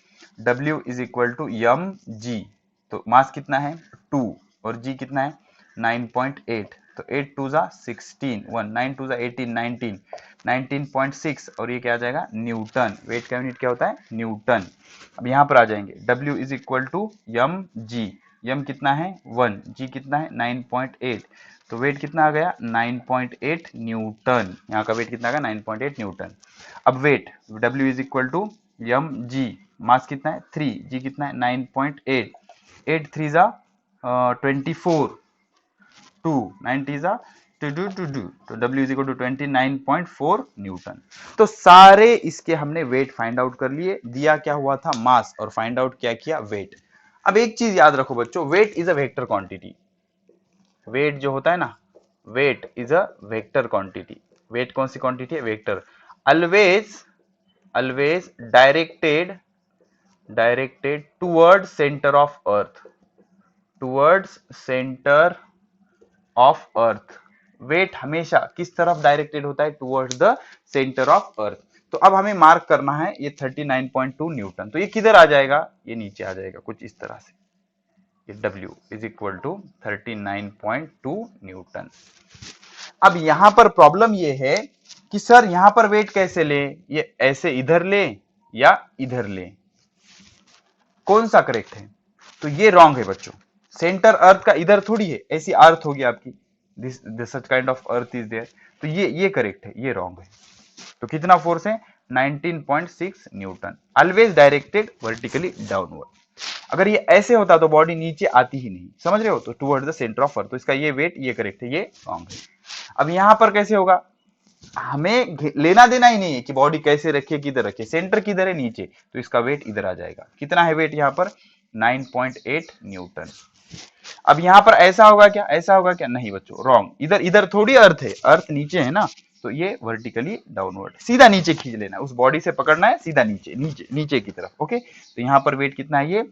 W is equal to m जी, तो मास कितना है 2 और जी कितना है 9.8, तो 8 2 जा 16, 1 9 2 जा 18, 19, 19.6 और ये क्या आ जाएगा न्यूटन, वेट का यूनिट क्या होता है न्यूटन। अब यहाँ पर आ जाएंगे W is equal to m जी, यम कितना है 1, जी कितना है 9.8, तो वेट कितना आ गया 9.8 न्यूटन, यहाँ का वेट कितना आ गया 9.8 न्यूटन। अब weight W is equal to m g, mass कितना है 3, जी कितना है 9.8, 8 3 जा 24, 2 9 3 जा टू तो W is equal to 29.4 newton. तो सारे इसके हमने वेट फाइंड आउट कर लिए, दिया क्या हुआ था मास और फाइंड आउट क्या किया वेट। अब एक चीज याद रखो बच्चों, weight is a vector quantity, weight जो होता है ना, weight is a vector quantity, weight कौन सी क्वांटिटी है, vector, always always directed directed towards centre of earth, towards centre of earth, weight हमेशा किस तरफ डायरेक्टेड होता है, towards the centre of earth. तो अब हमें मार्क करना है ये 39.2 न्यूटन, तो ये किधर आ जाएगा, ये नीचे आ जाएगा कुछ इस तरह से, W is equal to 39.2 newton. अब यहां पर प्रॉब्लम ये है कि सर यहां पर वेट कैसे ले, ये ऐसे इधर ले या इधर ले, कौन सा करेक्ट है? तो ये रॉन्ग है बच्चों। सेंटर अर्थ का इधर थोड़ी है, ऐसी अर्थ होगी आपकी, this such kind of earth is there, तो ये करेक्ट है, ये रॉन्ग है। तो कितना फोर्स है? 19.6 Newton, always directed vertically downward. अगर ये ऐसे होता तो बॉडी नीचे आती ही नहीं, समझ रहे हो? तो toward the centre of earth, तो इसका ये वेट ये करेक्ट है, ये रॉन्ग है। अब यहां पर कैसे होगा? हमें लेना देना ही नहीं है कि बॉडी कैसे रखिए, किधर रखिए, सेंटर किधर है? नीचे, तो इसका वेट इधर आ जाएगा। कितना है वेट यहाँ पर? 9.8 न्यूटन। अब यहां पर ऐसा होगा क्या? ऐसा होगा क्या? नहीं बच्चों, रॉन्ग। इधर इधर थोड़ी अर्थ है, अर्थ नीचे है ना, तो ये वर्टिकली डाउनवर्ड, सीधा नीचे खींच लेना, उस बॉडी से पकड़ना है, सीधा नीचे नीचे नीचे की तरफ। ओके, तो यहाँ पर वेट कितना है? ये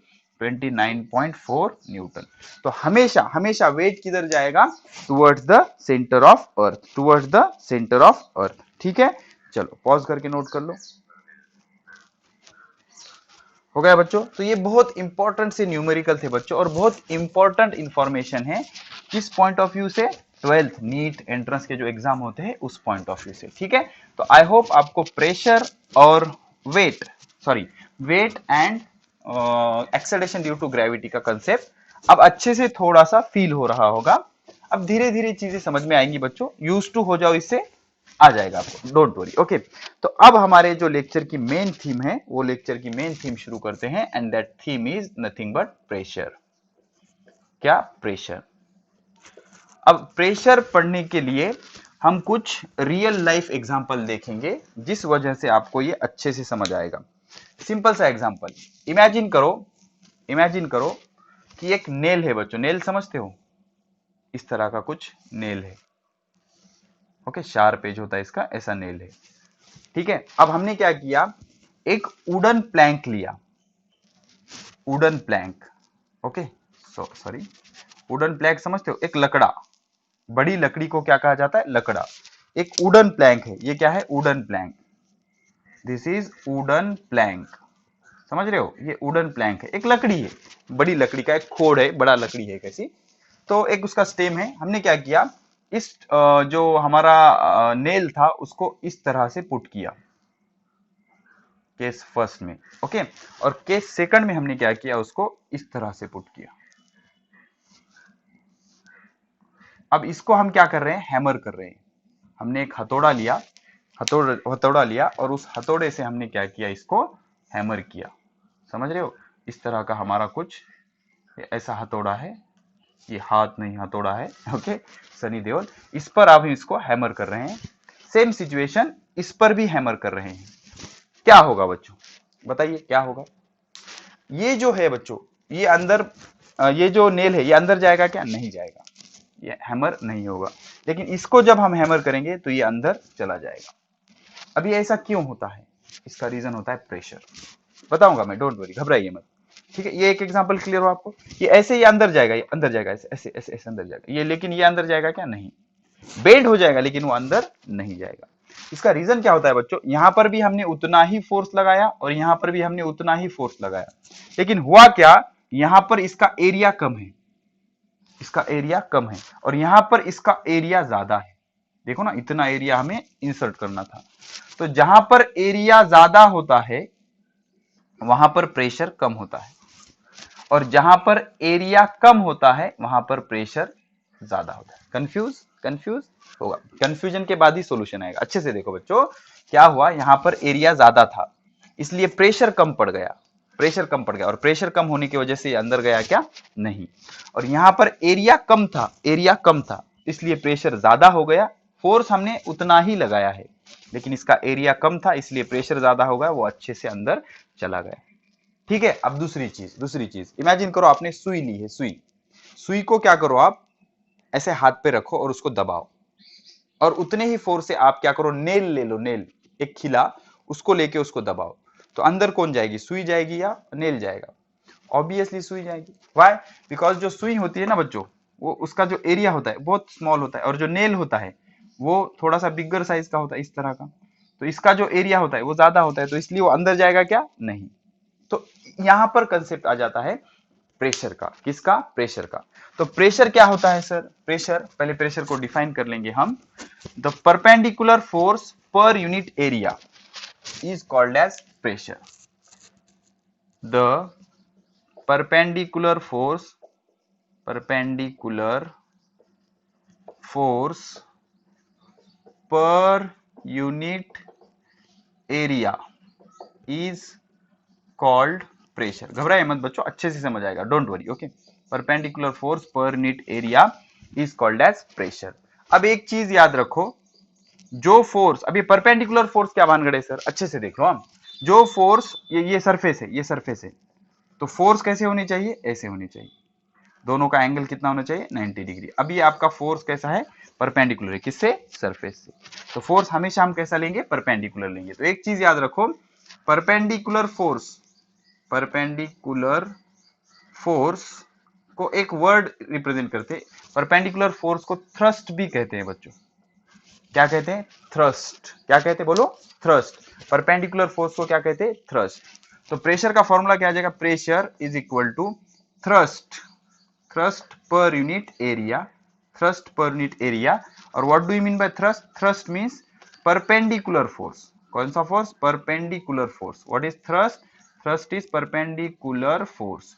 29.4 न्यूटन। तो हमेशा हमेशा वेट किधर जाएगा? Towards the centre of earth, towards the centre of अर्थ। ठीक है, चलो पॉज करके नोट कर लो। हो गया बच्चों? तो ये बहुत इंपॉर्टेंट से न्यूमेरिकल थे बच्चों, और बहुत इंपॉर्टेंट इंफॉर्मेशन है। किस पॉइंट ऑफ व्यू से? 12th नीट एंट्रेंस के जो एग्जाम होते हैं उस पॉइंट ऑफ व्यू से। ठीक है, तो आई होप आपको प्रेशर और weight, sorry, weight and acceleration due to gravity का कंसेप्ट अब अच्छे से थोड़ा सा फील हो रहा होगा। अब धीरे धीरे चीजें समझ में आएंगी बच्चों, यूज टू हो जाओ, इससे आ जाएगा आपको, डोंट वरी। ओके, तो अब हमारे जो लेक्चर की मेन थीम है, वो लेक्चर की मेन थीम शुरू करते हैं, and that theme is nothing but pressure. क्या? प्रेशर। अब प्रेशर पढ़ने के लिए हम कुछ रियल लाइफ एग्जांपल देखेंगे, जिस वजह से आपको ये अच्छे से समझ आएगा। सिंपल सा एग्जांपल, इमेजिन करो कि एक नेल है बच्चों, नेल समझते हो? इस तरह का कुछ नेल है। ओके, शार्प एज होता है इसका, ऐसा नेल है। ठीक है, अब हमने क्या किया? एक वुडन प्लैंक लिया, wooden plank. Okay, sorry, wooden plank समझते हो? एक लकड़ा, बड़ी लकड़ी को क्या कहा जाता है? लकड़ा। एक वुडन प्लैंक है, ये क्या है? Wooden plank. This is wooden plank, समझ रहे हो? ये वुडन प्लैंक है, एक लकड़ी है, बड़ी लकड़ी का एक खोड़ है, बड़ा लकड़ी है कैसी, तो एक उसका स्टेम है। हमने क्या किया? इस जो हमारा नेल था उसको इस तरह से पुट किया, केस फर्स्ट में। ओके, और केस सेकंड में हमने क्या किया? उसको इस तरह से पुट किया। अब इसको हम क्या कर रहे हैं? हैमर कर रहे हैं। हमने एक हथौड़ा लिया, हथौड़ा लिया, और उस हथौड़े से हमने क्या किया? इसको हैमर किया। समझ रहे हो? इस तरह का हमारा कुछ ऐसा हथौड़ा है, ये हाथ नहीं हथौड़ा है। ओके, सनी देओल, इस पर आप इसको हैमर कर रहे हैं। सेम सिचुएशन, इस पर भी हैमर कर रहे हैं। क्या होगा बच्चों? बताइए क्या होगा? ये जो है बच्चों, ये अंदर, ये जो नेल है ये अंदर जाएगा क्या? नहीं जाएगा, ये हैमर नहीं होगा। लेकिन इसको जब हम हैमर करेंगे तो ये अंदर चला जाएगा। अब ये ऐसा क्यों होता है? इसका रीजन होता है प्रेशर। बताऊंगा मैं, डोंट वरी, घबराइए मत। ठीक है, ये एक एग्जांपल क्लियर हो आपको? ये ऐसे, ये अंदर जाएगा, ये अंदर जाएगा, ऐसे ऐसे ऐसे ऐसे अंदर जाएगा ये, लेकिन ये अंदर जाएगा क्या? नहीं, बेंड हो जाएगा, लेकिन वो अंदर नहीं जाएगा। इसका रीजन क्या होता है बच्चों? यहां पर भी हमने उतना ही फोर्स लगाया और यहां पर भी हमने उतना ही फोर्स लगाया, लेकिन हुआ क्या? यहां पर इसका एरिया कम है, इसका एरिया कम है, और यहां पर इसका एरिया ज्यादा है। देखो ना, इतना एरिया हमें इंसर्ट करना था। तो जहां पर एरिया ज्यादा होता है वहां पर प्रेशर कम होता है, और जहां पर एरिया कम होता है वहां पर प्रेशर ज्यादा होता है। कंफ्यूज होगा, कंफ्यूजन के बाद ही सॉल्यूशन आएगा। अच्छे से देखो बच्चों, क्या हुआ? यहां पर एरिया ज्यादा था, इसलिए प्रेशर कम पड़ गया, प्रेशर कम पड़ गया, और प्रेशर कम होने की वजह से अंदर गया क्या? नहीं। और यहां पर एरिया कम था, एरिया कम था, इसलिए प्रेशर ज्यादा हो गया। फोर्स हमने उतना ही लगाया है, लेकिन इसका एरिया कम था, इसलिए प्रेशर ज्यादा हो गया, वो अच्छे से अंदर चला गया। ठीक है, अब दूसरी चीज इमेजिन करो, आपने सुई ली है, सुई को क्या करो? आप ऐसे हाथ पे रखो और उसको दबाओ, और उतने ही फोर्स से आप क्या करो? नेल ले लो, नेल, एक खिला, उसको लेके उसको दबाओ, तो अंदर कौन जाएगी? सुई जाएगी या नेल जाएगा? ऑब्वियसली सुई जाएगी। व्हाई? बिकॉज जो सुई होती है ना बच्चों, वो उसका जो एरिया होता है बहुत स्मॉल होता है, और जो नेल होता है वो थोड़ा सा बिगर साइज का होता है, इस तरह का। तो इसका जो एरिया होता है वो ज्यादा होता है, तो इसलिए वो अंदर जाएगा क्या? नहीं। तो यहां पर कंसेप्ट आ जाता है प्रेशर का। किसका? प्रेशर का। तो प्रेशर क्या होता है सर? प्रेशर, पहले प्रेशर को डिफाइन कर लेंगे हम। The perpendicular force per unit area is called as pressure. द perpendicular force per unit area is called pressure। घबराइए मत बच्चों, अच्छे से समझ आएगा, don't worry. Okay, perpendicular force per unit area is called as pressure. अब एक चीज याद रखो, जो फोर्स, अभी परपेंडिकुलर फोर्स क्या भानगड़ है सर? अच्छे से देख लो हम। जो फोर्स, ये सरफेस है, ये सरफेस है, तो फोर्स कैसे होनी चाहिए? ऐसे होनी चाहिए। दोनों का एंगल कितना होना चाहिए? 90 डिग्री। अभी आपका फोर्स कैसा है? परपेंडिकुलर है। किससे? सरफेस से। तो फोर्स हमेशा हम कैसा लेंगे? परपेंडिकुलर लेंगे। तो एक चीज याद रखो, परपेंडिकुलर फोर्स को एक वर्ड रिप्रेजेंट करते, परपेंडिकुलर फोर्स को थ्रस्ट भी कहते हैं बच्चों। क्या कहते हैं? थ्रस्ट। क्या कहते हैं? बोलो, थ्रस्ट। परपेंडिकुलर फोर्स को क्या कहते हैं? थ्रस्ट। तो प्रेशर का फॉर्मूला क्या आ जाएगा? Pressure is equal to thrust per unit area। और what do you mean by thrust? Thrust means perpendicular force. कौन सा force? Perpendicular force. What is thrust? Thrust is perpendicular force.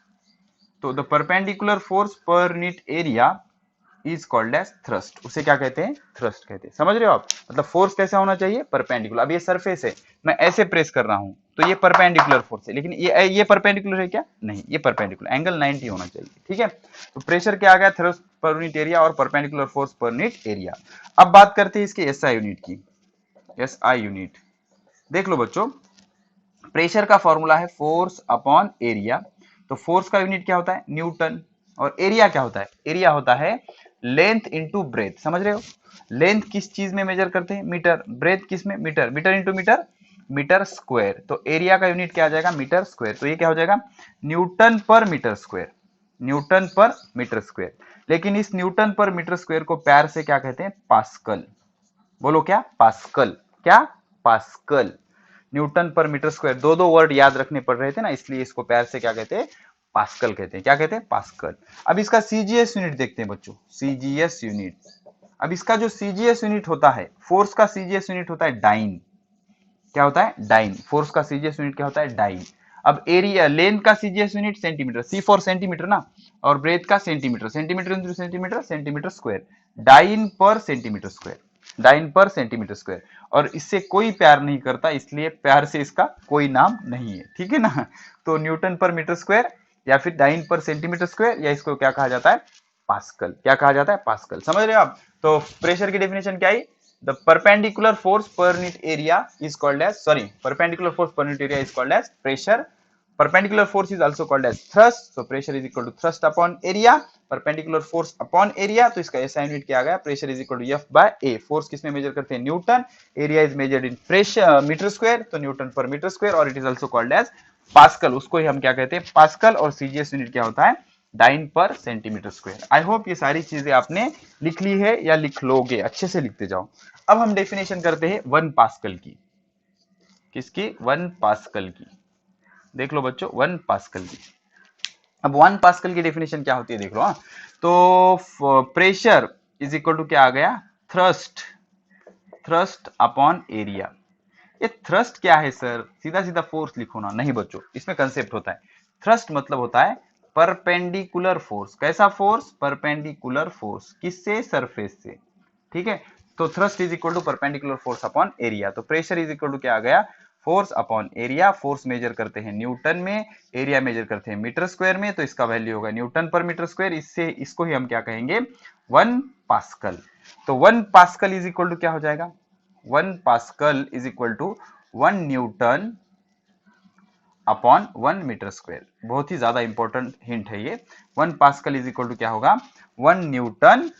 तो the perpendicular force per unit area is called as thrust. उसे क्या कहते हैं? Thrust कहते हैं। समझ रहे हो आप? मतलब फोर्स कैसा होना चाहिए? परपेंडिकुलर। अब ये सरफेस है, मैं ऐसे प्रेस कर रहा हूं, तो ये परपेंडिकुलर फोर्स है, लेकिन ये परपेंडिकुलर है क्या? नहीं, ये परपेंडिकुलर, एंगल 90 होना चाहिए। ठीक है, तो प्रेशर क्या आ गया? थ्रस्ट पर यूनिट एरिया और perpendicular force per unit area. अब बात करते हैं इसके एसआई यूनिट की। एसआई यूनिट देख लो बच्चों, प्रेशर का फॉर्मूला है फोर्स अपॉन एरिया। तो फोर्स का यूनिट क्या होता है? न्यूटन। और एरिया क्या होता है? एरिया होता है लेंथ इंटू ब्रेथ। समझ रहे हो? लेंथ किस चीज में मेजर करते हैं? मीटर। ब्रेथ किस में? Metre. Metre into metre, metre square. तो एरिया का यूनिट क्या आ जाएगा? Metre square. तो ये क्या हो जाएगा? न्यूटन पर मीटर स्क्वायर। न्यूटन पर मीटर स्क्वायर। लेकिन इस न्यूटन पर मीटर स्क्वायर को प्यार से क्या कहते हैं? पास्कल। बोलो क्या? पास्कल। क्या? पास्कल। न्यूटन पर मीटर स्क्वायर, दो दो वर्ड याद रखने पड़ रहे थे ना, इसलिए इसको प्यार से क्या कहते हैं? पास्कल कहते हैं। क्या कहते हैं? पास्कल। अब इसका सीजीएस यूनिट देखते हैं बच्चों, सीजीएस यूनिट। अब इसका जो सीजीएस यूनिट होता है, फोर्स का सीजीएस यूनिट होता है डाइन। क्या होता है? डाइन। फोर्स का सीजीएस यूनिट क्या होता है? डाइन। अब एरिया, लेंथ का CGS unit centimetre, C for centimetre ना, और ब्रेथ का centimetre, centimetre into centimetre, centimetre square. Dyne per centimetre square, dyne per centimetre square. और इससे कोई प्यार नहीं करता, इसलिए प्यार से इसका कोई नाम नहीं है। ठीक है ना? तो न्यूटन पर मीटर स्क्वायर, या फिर डाइन पर सेंटीमीटर स्क्वायर, या इसको क्या कहा जाता है? पास्कल। क्या कहा जाता है? पास्कल। समझ रहे हो आप? तो प्रेशर की डेफिनेशन क्या है? The perpendicular force per unit area is called as, perpendicular force per unit area is called as pressure. Perpendicular force is also called as thrust. So pressure is equal to thrust upon area, perpendicular force upon area। तो इसका SI unit क्या आ गया? pressure is equal to F by A। Force किसमें measure करते हैं? Newton. Area is measured in pressure metre square, तो newton पर मीटर स्क्वायर, और it is also called as pascal. उसको ही हम क्या कहते हैं? पास्कल। और सीजीएस यूनिट क्या होता है? Dine per centimetre square. I hope ये सारी चीजें आपने लिख ली है या लिख लोगे, अच्छे से लिखते जाओ। अब हम डेफिनेशन करते हैं 1 पास्कल की। किसकी? 1 पास्कल की। देख लो बच्चों, 1 पास्कल की। अब 1 पास्कल की डेफिनेशन क्या होती है देख लो। हाँ, तो प्रेशर इज इक्वल टू क्या आ गया? थ्रस्ट। Thrust upon area. ये थ्रस्ट क्या है सर? सीधा सीधा फोर्स लिखो ना। नहीं बच्चों, इसमें कंसेप्ट होता है। थ्रस्ट मतलब होता है परपेंडिकुलर फोर्स। कैसा फोर्स? Perpendicular force. किससे? सरफेस से। ठीक है, तो thrust is equal to perpendicular force upon area. तो प्रेशर इज इक्वल टू क्या आ गया? Force upon area. Force measure करते हैं न्यूटन में, एरिया मेजर करते हैं मीटर स्क्वायर में, तो इसका वैल्यू होगा न्यूटन पर मीटर स्क्वायर। इससे इसको ही हम क्या कहेंगे? 1 पास्कल। तो 1 पास्कल इज इक्वल टू क्या हो जाएगा? 1 pascal is equal to 1 newton upon 1 metre square. बहुत ही ज्यादा इंपॉर्टेंट हिंट है ये। 1 पास्कल इज इक्वल टू क्या होगा? 1 newton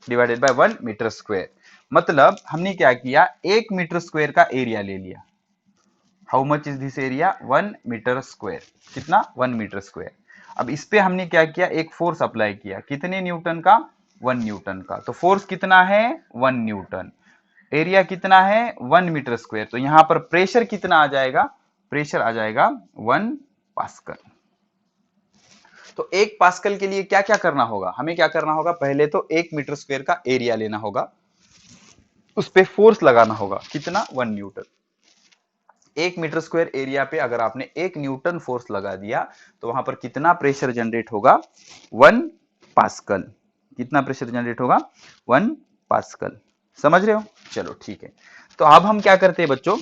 divided by 1 metre square. मतलब हमने क्या किया? 1 मीटर स्क्वायर का एरिया ले लिया। How much is this area? 1 metre square. कितना? 1 मीटर स्क्वायर। अब इस पे हमने क्या किया? एक फोर्स अप्लाई किया। कितने न्यूटन का? 1 न्यूटन का। तो फोर्स कितना है? 1 न्यूटन। एरिया कितना है? 1 मीटर स्क्वायर। तो यहां पर प्रेशर कितना आ जाएगा? प्रेशर आ जाएगा 1 पास्कल। तो 1 पास्कल के लिए क्या क्या करना होगा, हमें क्या करना होगा, पहले तो 1 मीटर स्क्वायर का एरिया लेना होगा, उस पे फोर्स लगाना होगा, कितना, 1 न्यूटन। 1 मीटर स्क्वायर एरिया पे अगर आपने 1 न्यूटन फोर्स लगा दिया तो वहां पर कितना प्रेशर जनरेट होगा, 1 पास्कल। कितना प्रेशर जनरेट होगा, 1 पास्कल। समझ रहे हो, चलो ठीक है। तो अब हम क्या करते हैं बच्चों,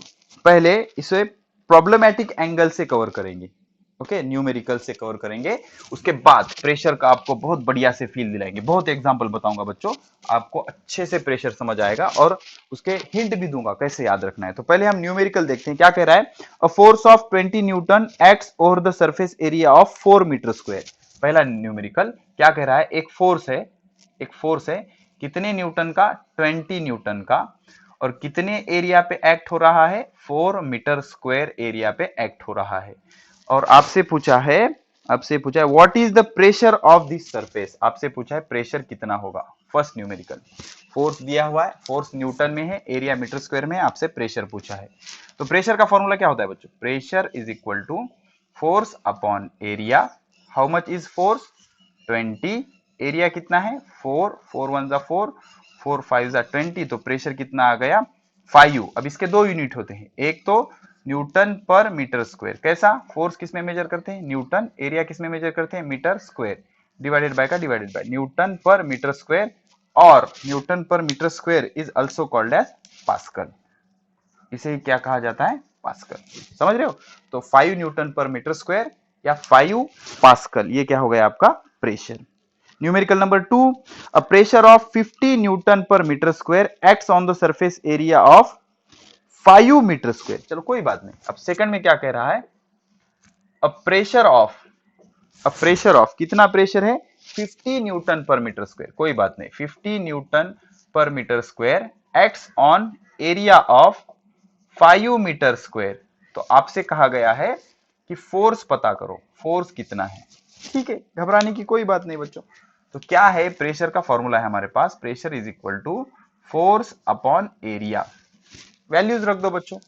पहले इसे प्रॉब्लमैटिक एंगल से कवर करेंगे, ओके, न्यूमेरिकल से कवर करेंगे, उसके बाद प्रेशर का आपको बहुत बढ़िया से फील दिलाएंगे, बहुत एग्जांपल बताऊंगा बच्चों, आपको अच्छे से प्रेशर समझ आएगा और उसके हिंट भी दूंगा कैसे याद रखना है। तो पहले हम न्यूमेरिकल देखते हैं, क्या कह रहा है, a force of 20 newton acts over the surface area of 4 metre square. पहला न्यूमेरिकल क्या कह रहा है, एक फोर्स है कितने न्यूटन का, 20 न्यूटन का, और कितने एरिया पे एक्ट हो रहा है, 4 मीटर स्क्वायर एरिया पे एक्ट हो रहा है। और आपसे पूछा है what is the pressure of this surface, आपसे पूछा है प्रेशर कितना होगा। फर्स्ट न्यूमेरिकल, फोर्स दिया हुआ है, फोर्स न्यूटन में है, एरिया मीटर स्क्वायर में है, आपसे प्रेशर पूछा है। तो प्रेशर का फॉर्मूला क्या होता है बच्चों, pressure is equal to force upon area. How much is force, 20, area कितना है, 4, 4 1 जा 4, 4 5 जा 20, तो प्रेशर कितना आ गया, 5। अब इसके दो यूनिट होते हैं, एक तो न्यूटन पर मीटर स्क्वायर, कैसा, फोर्स किस में मेजर करते हैं, न्यूटन, एरिया किस में मेजर करते हैं, मीटर स्क्वायर, डिवाइडेड बाय का डिवाइडेड बाय न्यूटन पर मीटर स्क्वायर, और न्यूटन पर metre square is also called as pascal. इसे क्या कहा जाता है, पास्कल। समझ रहे हो, तो 5 न्यूटन पर मीटर स्क्वायर या 5 पास्कल, ये क्या हो गया आपका pressure. Numerical number 2, a pressure of 50 newton पर metre square acts on the surface area of 5 metre square. चलो कोई बात नहीं, अब सेकंड में क्या कह रहा है, अ प्रेशर ऑफ कितना प्रेशर है, 50 न्यूटन पर मीटर स्क्वायर, कोई बात नहीं, 50 न्यूटन पर metre square acts on area of 5 metre square. तो आपसे कहा गया है कि फोर्स पता करो, फोर्स कितना है। ठीक है, घबराने की कोई बात नहीं बच्चों। तो क्या है, प्रेशर का फॉर्मूला है हमारे पास, pressure is equal to force upon area. Values रख दो बच्चों,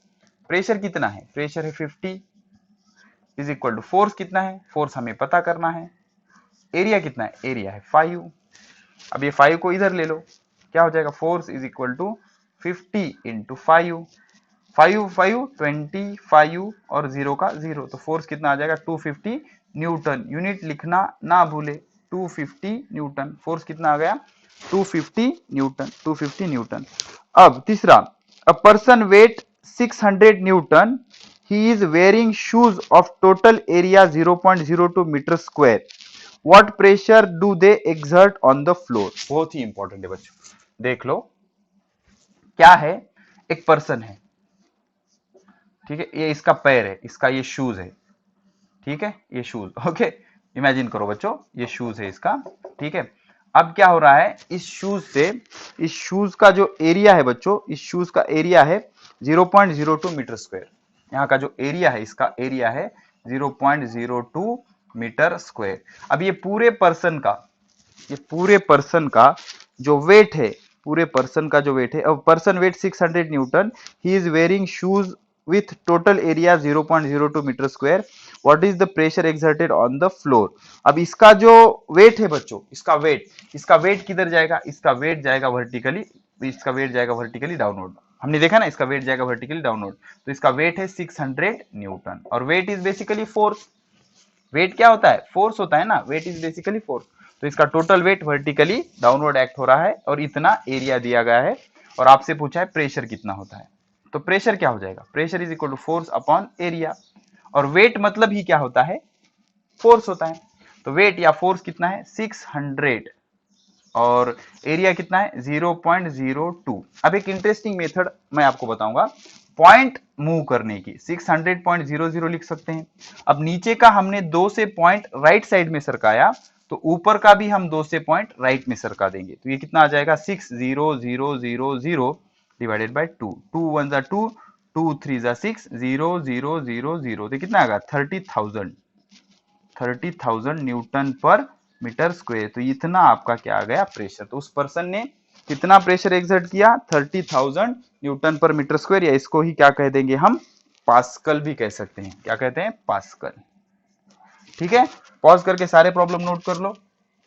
प्रेशर कितना है, प्रेशर है 50, इज इक्वल टू फोर्स कितना है, फोर्स हमें पता करना है, एरिया कितना है, एरिया है 5। अब ये 5 को इधर ले लो, क्या हो जाएगा, force is equal to 50 into 5, 5 5 25 और 0 का 0, तो फोर्स कितना आ जाएगा, 250 न्यूटन। यूनिट लिखना ना भूले, 250 न्यूटन, फोर्स कितना आ गया, 250 न्यूटन, 250 न्यूटन। अब तीसरा, a person weight 600 newton, he is wearing shoes of total area 0.02 metre square, what pressure do they exert on the floor. बहुत ही इंपॉर्टेंट है बच्चों, देख लो क्या है, एक पर्सन है, ठीक है, ये इसका पैर है, इसका ये शूज है, ठीक है, ये शूज, ओके, इमेजिन करो बच्चों, ये शूज है इसका, ठीक है। अब क्या हो रहा है, इस शूज का जो एरिया है बच्चों, इस शूज का एरिया है 0.02 मीटर स्क्वायर, यहाँ का जो एरिया है, इसका एरिया है 0.02 मीटर स्क्वायर। अब ये पूरे पर्सन का जो वेट है, अब person weight 600 newton, he is wearing shoes with total area 0.02 metre square, what is the pressure exerted on the floor. अब इसका जो वेट है बच्चों, इसका वेट किधर जाएगा, इसका वेट जाएगा वर्टिकली डाउनवर्ड। हमने देखा ना, इसका वेट जाएगा वर्टिकली डाउनवर्ड, तो इसका वेट है 600 न्यूटन, और weight is basically force. Weight क्या होता है, फोर्स होता है ना, वेट इज बेसिकली फोर्स। तो इसका total weight vertically downward act हो रहा है, और इतना एरिया दिया गया है, और आपसे पूछा है प्रेशर कितना होता है। तो प्रेशर क्या हो जाएगा, pressure is equal to force upon area, और वेट मतलब ही क्या होता है, फोर्स होता है। तो वेट या फोर्स कितना है, 600, और एरिया कितना है, 0.02। अब एक इंटरेस्टिंग मेथड मैं आपको बताऊंगा पॉइंट मूव करने की, 600.00 लिख सकते हैं। अब नीचे का हमने 2 से पॉइंट राइट साइड में सरकाया, तो ऊपर का भी हम 2 से पॉइंट राइट में सरका देंगे, तो ये कितना आ जाएगा, 60000 डिवाइडेड बाय 2, 2 1 जा 2, 2 3 जा 6, 0 तो कितना आएगा, 30,000 न्यूटन पर मीटर स्क्वायर। तो इतना आपका क्या आ गया, प्रेशर। तो उस पर्सन ने कितना प्रेशर एक्सर्ट किया, 30,000 न्यूटन पर मीटर स्क्वायर, या इसको ही क्या कह देंगे हम, पास्कल भी कह सकते हैं, क्या कहते हैं, पास्कल। ठीक है, पॉज करके सारे प्रॉब्लम नोट कर लो,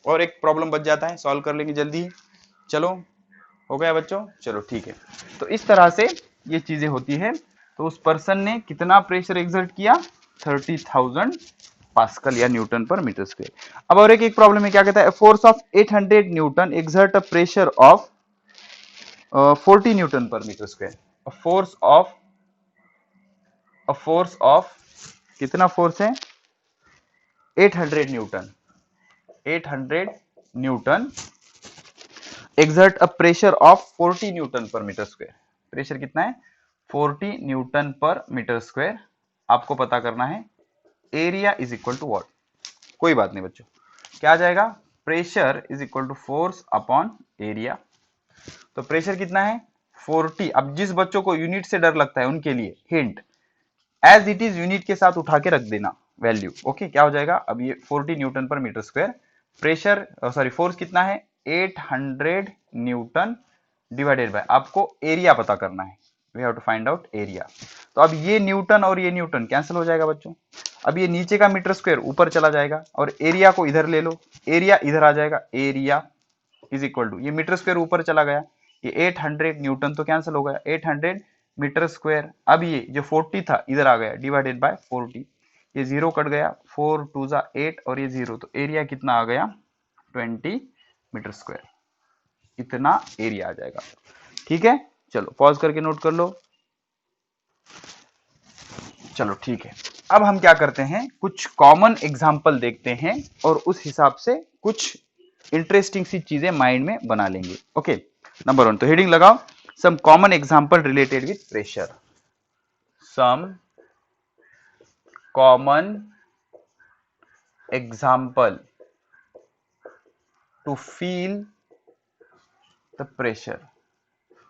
और एक प्रॉब्लम बच जाता है, सॉल्व कर लेंगे जल्दी। चलो हो गया बच्चों, चलो ठीक है। तो इस तरह से ये चीजें होती है। तो उस पर्सन ने कितना प्रेशर एक्सर्ट किया, 30,000 पास्कल या न्यूटन पर मीटर स्क्वायर। अब और एक प्रॉब्लम है, क्या कहता है, force of 800 Newton exert a pressure of 40 newton पर मीटर स्क्वायर। फोर्स ऑफ कितना फोर्स है, 800 Newton, 800 Newton exert a pressure of 40 newton पर मीटर स्क्वायर। प्रेशर कितना है, 40 न्यूटन पर मीटर स्क्वायर। आपको पता करना है area is equal to what, कोई बात नहीं बच्चों, क्या आ जाएगा, pressure is equal to force upon area. तो प्रेशर कितना है 40। अब जिस बच्चों को यूनिट से डर लगता है उनके लिए hint, as it is unit के साथ उठा के रख देना वैल्यू। ओके, क्या हो जाएगा, अब ये 40 न्यूटन पर metre square, pressure sorry force कितना है 800 न्यूटन डिवाइडेड बाय, आपको एरिया पता करना है, we have to find out area. तो अब ये न्यूटन और ये न्यूटन कैंसिल हो जाएगा बच्चों। अब ये नीचे का मीटर स्क्वायर ऊपर चला जाएगा, और एरिया को इधर ले लो, एरिया इधर आ जाएगा, एरिया इज इक्वल टू, ये मीटर स्क्वायर ऊपर चला गया, ये 800 न्यूटन तो कैंसिल हो गया, 800 मीटर स्क्वायर। अब ये जो 40 था इधर आ गया, डिवाइडेड बाय 40, ये जीरो कट गया, 4 2 जा 8 और ये जीरो, तो एरिया कितना आ गया 20 मीटर स्क्वायर, इतना एरिया आ जाएगा। ठीक है, चलो पॉज करके नोट कर लो। चलो ठीक है, अब हम क्या करते हैं, कुछ कॉमन एग्जाम्पल देखते हैं और उस हिसाब से कुछ इंटरेस्टिंग सी चीजें माइंड में बना लेंगे। ओके, नंबर 1, तो हेडिंग लगाओ, some common example related with pressure. Some common example to feel the pressure.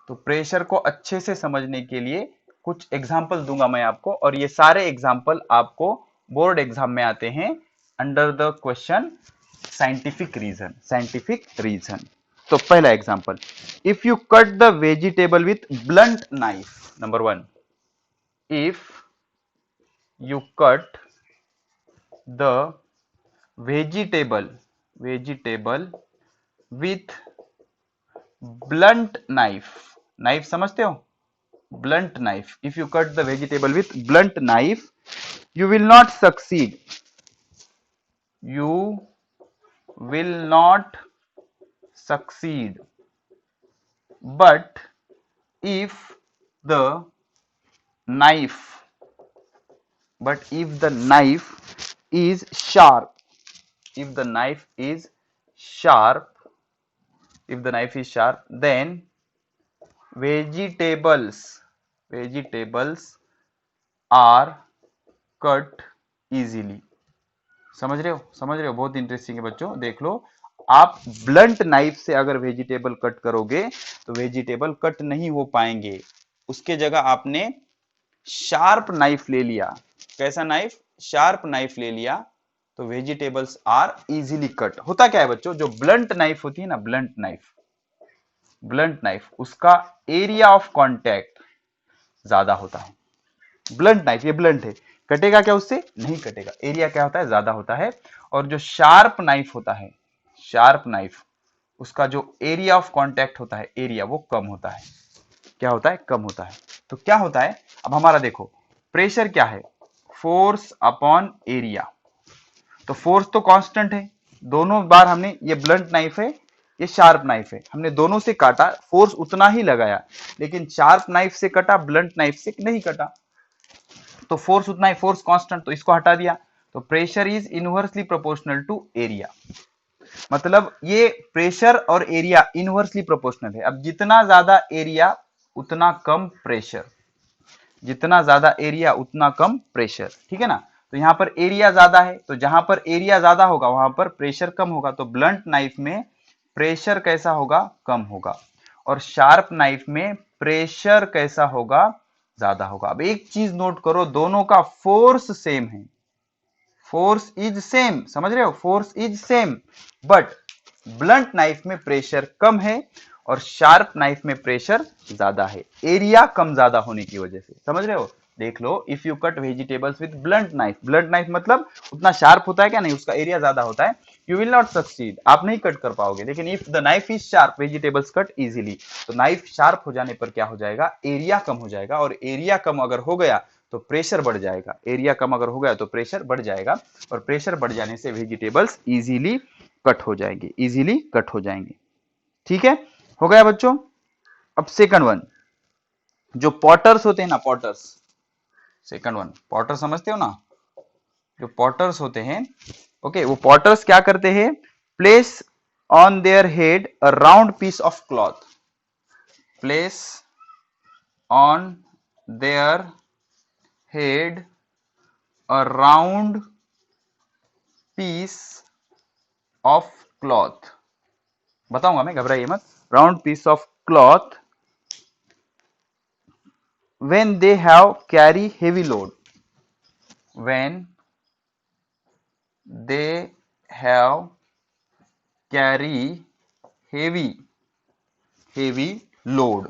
तो प्रेशर को अच्छे से समझने के लिए कुछ एग्जाम्पल दूंगा मैं आपको, और ये सारे एग्जाम्पल आपको बोर्ड एग्जाम में आते हैं under the question scientific reason, scientific reason. तो पहला example, if you cut the vegetable with blunt knife. Number 1, if you cut the vegetable with blunt knife, knife समझते हो, blunt knife, if you cut the vegetable with blunt knife, you will not succeed, you will not succeed, but if the knife is sharp, if the knife is sharp, then vegetables are cut easily। समझ रहे हो, बहुत interesting है बच्चों, देख लो, आप blunt knife से अगर वेजिटेबल कट करोगे तो वेजिटेबल कट नहीं हो पाएंगे, उसके जगह आपने शार्प नाइफ ले लिया। कैसा नाइफ, शार्प नाइफ ले लिया, तो वेजिटेबल्स आर इजीली कट। होता क्या है बच्चों, जो ब्लंट नाइफ होती है ना, ब्लंट नाइफ उसका एरिया ऑफ कांटेक्ट ज्यादा होता है। ब्लंट नाइफ, ये ब्लंट है, कटेगा क्या उससे, नहीं कटेगा, एरिया क्या होता है, ज्यादा होता है। और जो शार्प नाइफ होता है, शार्प नाइफ उसका जो एरिया ऑफ कांटेक्ट होता है, एरिया वो कम होता है। क्या होता है, कम होता है। तो क्या होता है, अब हमारा देखो प्रेशर क्या है, फोर्स अपॉन एरिया। तो फोर्स तो कांस्टेंट है, दोनों बार हमने, ये ब्लंट नाइफ है, ये शार्प नाइफ है, हमने दोनों से काटा, फोर्स उतना ही लगाया, लेकिन शार्प नाइफ से कटा, ब्लंट नाइफ से नहीं कटा, तो फोर्स उतना ही, फोर्स कांस्टेंट, तो इसको हटा दिया। तो pressure is inversely proportional to area, मतलब ये प्रेशर और एरिया इनवर्सली प्रोपोर्शनल है। अब जितना ज्यादा एरिया उतना कम प्रेशर, जितना ज्यादा एरिया उतना कम प्रेशर, ठीक है ना। तो यहां पर एरिया ज्यादा है, तो जहां पर एरिया ज्यादा होगा वहां पर प्रेशर कम होगा, तो ब्लंट नाइफ में प्रेशर कैसा होगा, कम होगा, और शार्प नाइफ में प्रेशर कैसा होगा, ज्यादा होगा। अब एक चीज नोट करो, दोनों का फोर्स सेम है, फोर्स इज सेम, समझ रहे हो, force is same, but blunt knife में प्रेशर कम है और शार्प नाइफ में प्रेशर ज्यादा है, एरिया कम ज्यादा होने की वजह से, समझ रहे हो। देख लो, if you cut vegetables with blunt knife, blunt knife मतलब उतना शार्प होता है क्या, नहीं, उसका एरिया ज्यादा होता है, यू विल नॉट सक्सीड, आप नहीं कट कर पाओगे। लेकिन if the knife is sharp, vegetables cut easily, तो नाइफ शार्प हो जाने पर क्या हो जाएगा, एरिया कम हो जाएगा, और एरिया कम अगर हो गया तो प्रेशर बढ़ जाएगा, एरिया कम अगर हो गया तो प्रेशर बढ़ जाएगा, और प्रेशर बढ़ जाने से वेजिटेबल्स इजीली कट हो जाएंगे, इजीली कट हो जाएंगे। ठीक है, हो गया बच्चों। अब सेकंड वन, जो पॉटर्स होते हैं ना, पॉटर्स, सेकंड वन, पॉटर समझते हो ना, जो पॉटर्स होते हैं, ओके, वो पॉटर्स क्या करते हैं, place on their head a round piece of cloth, place on their head a round piece of cloth, बताऊंगा मैं, घबराइए मत, round piece of cloth when they have carry heavy load, when they have carry heavy load,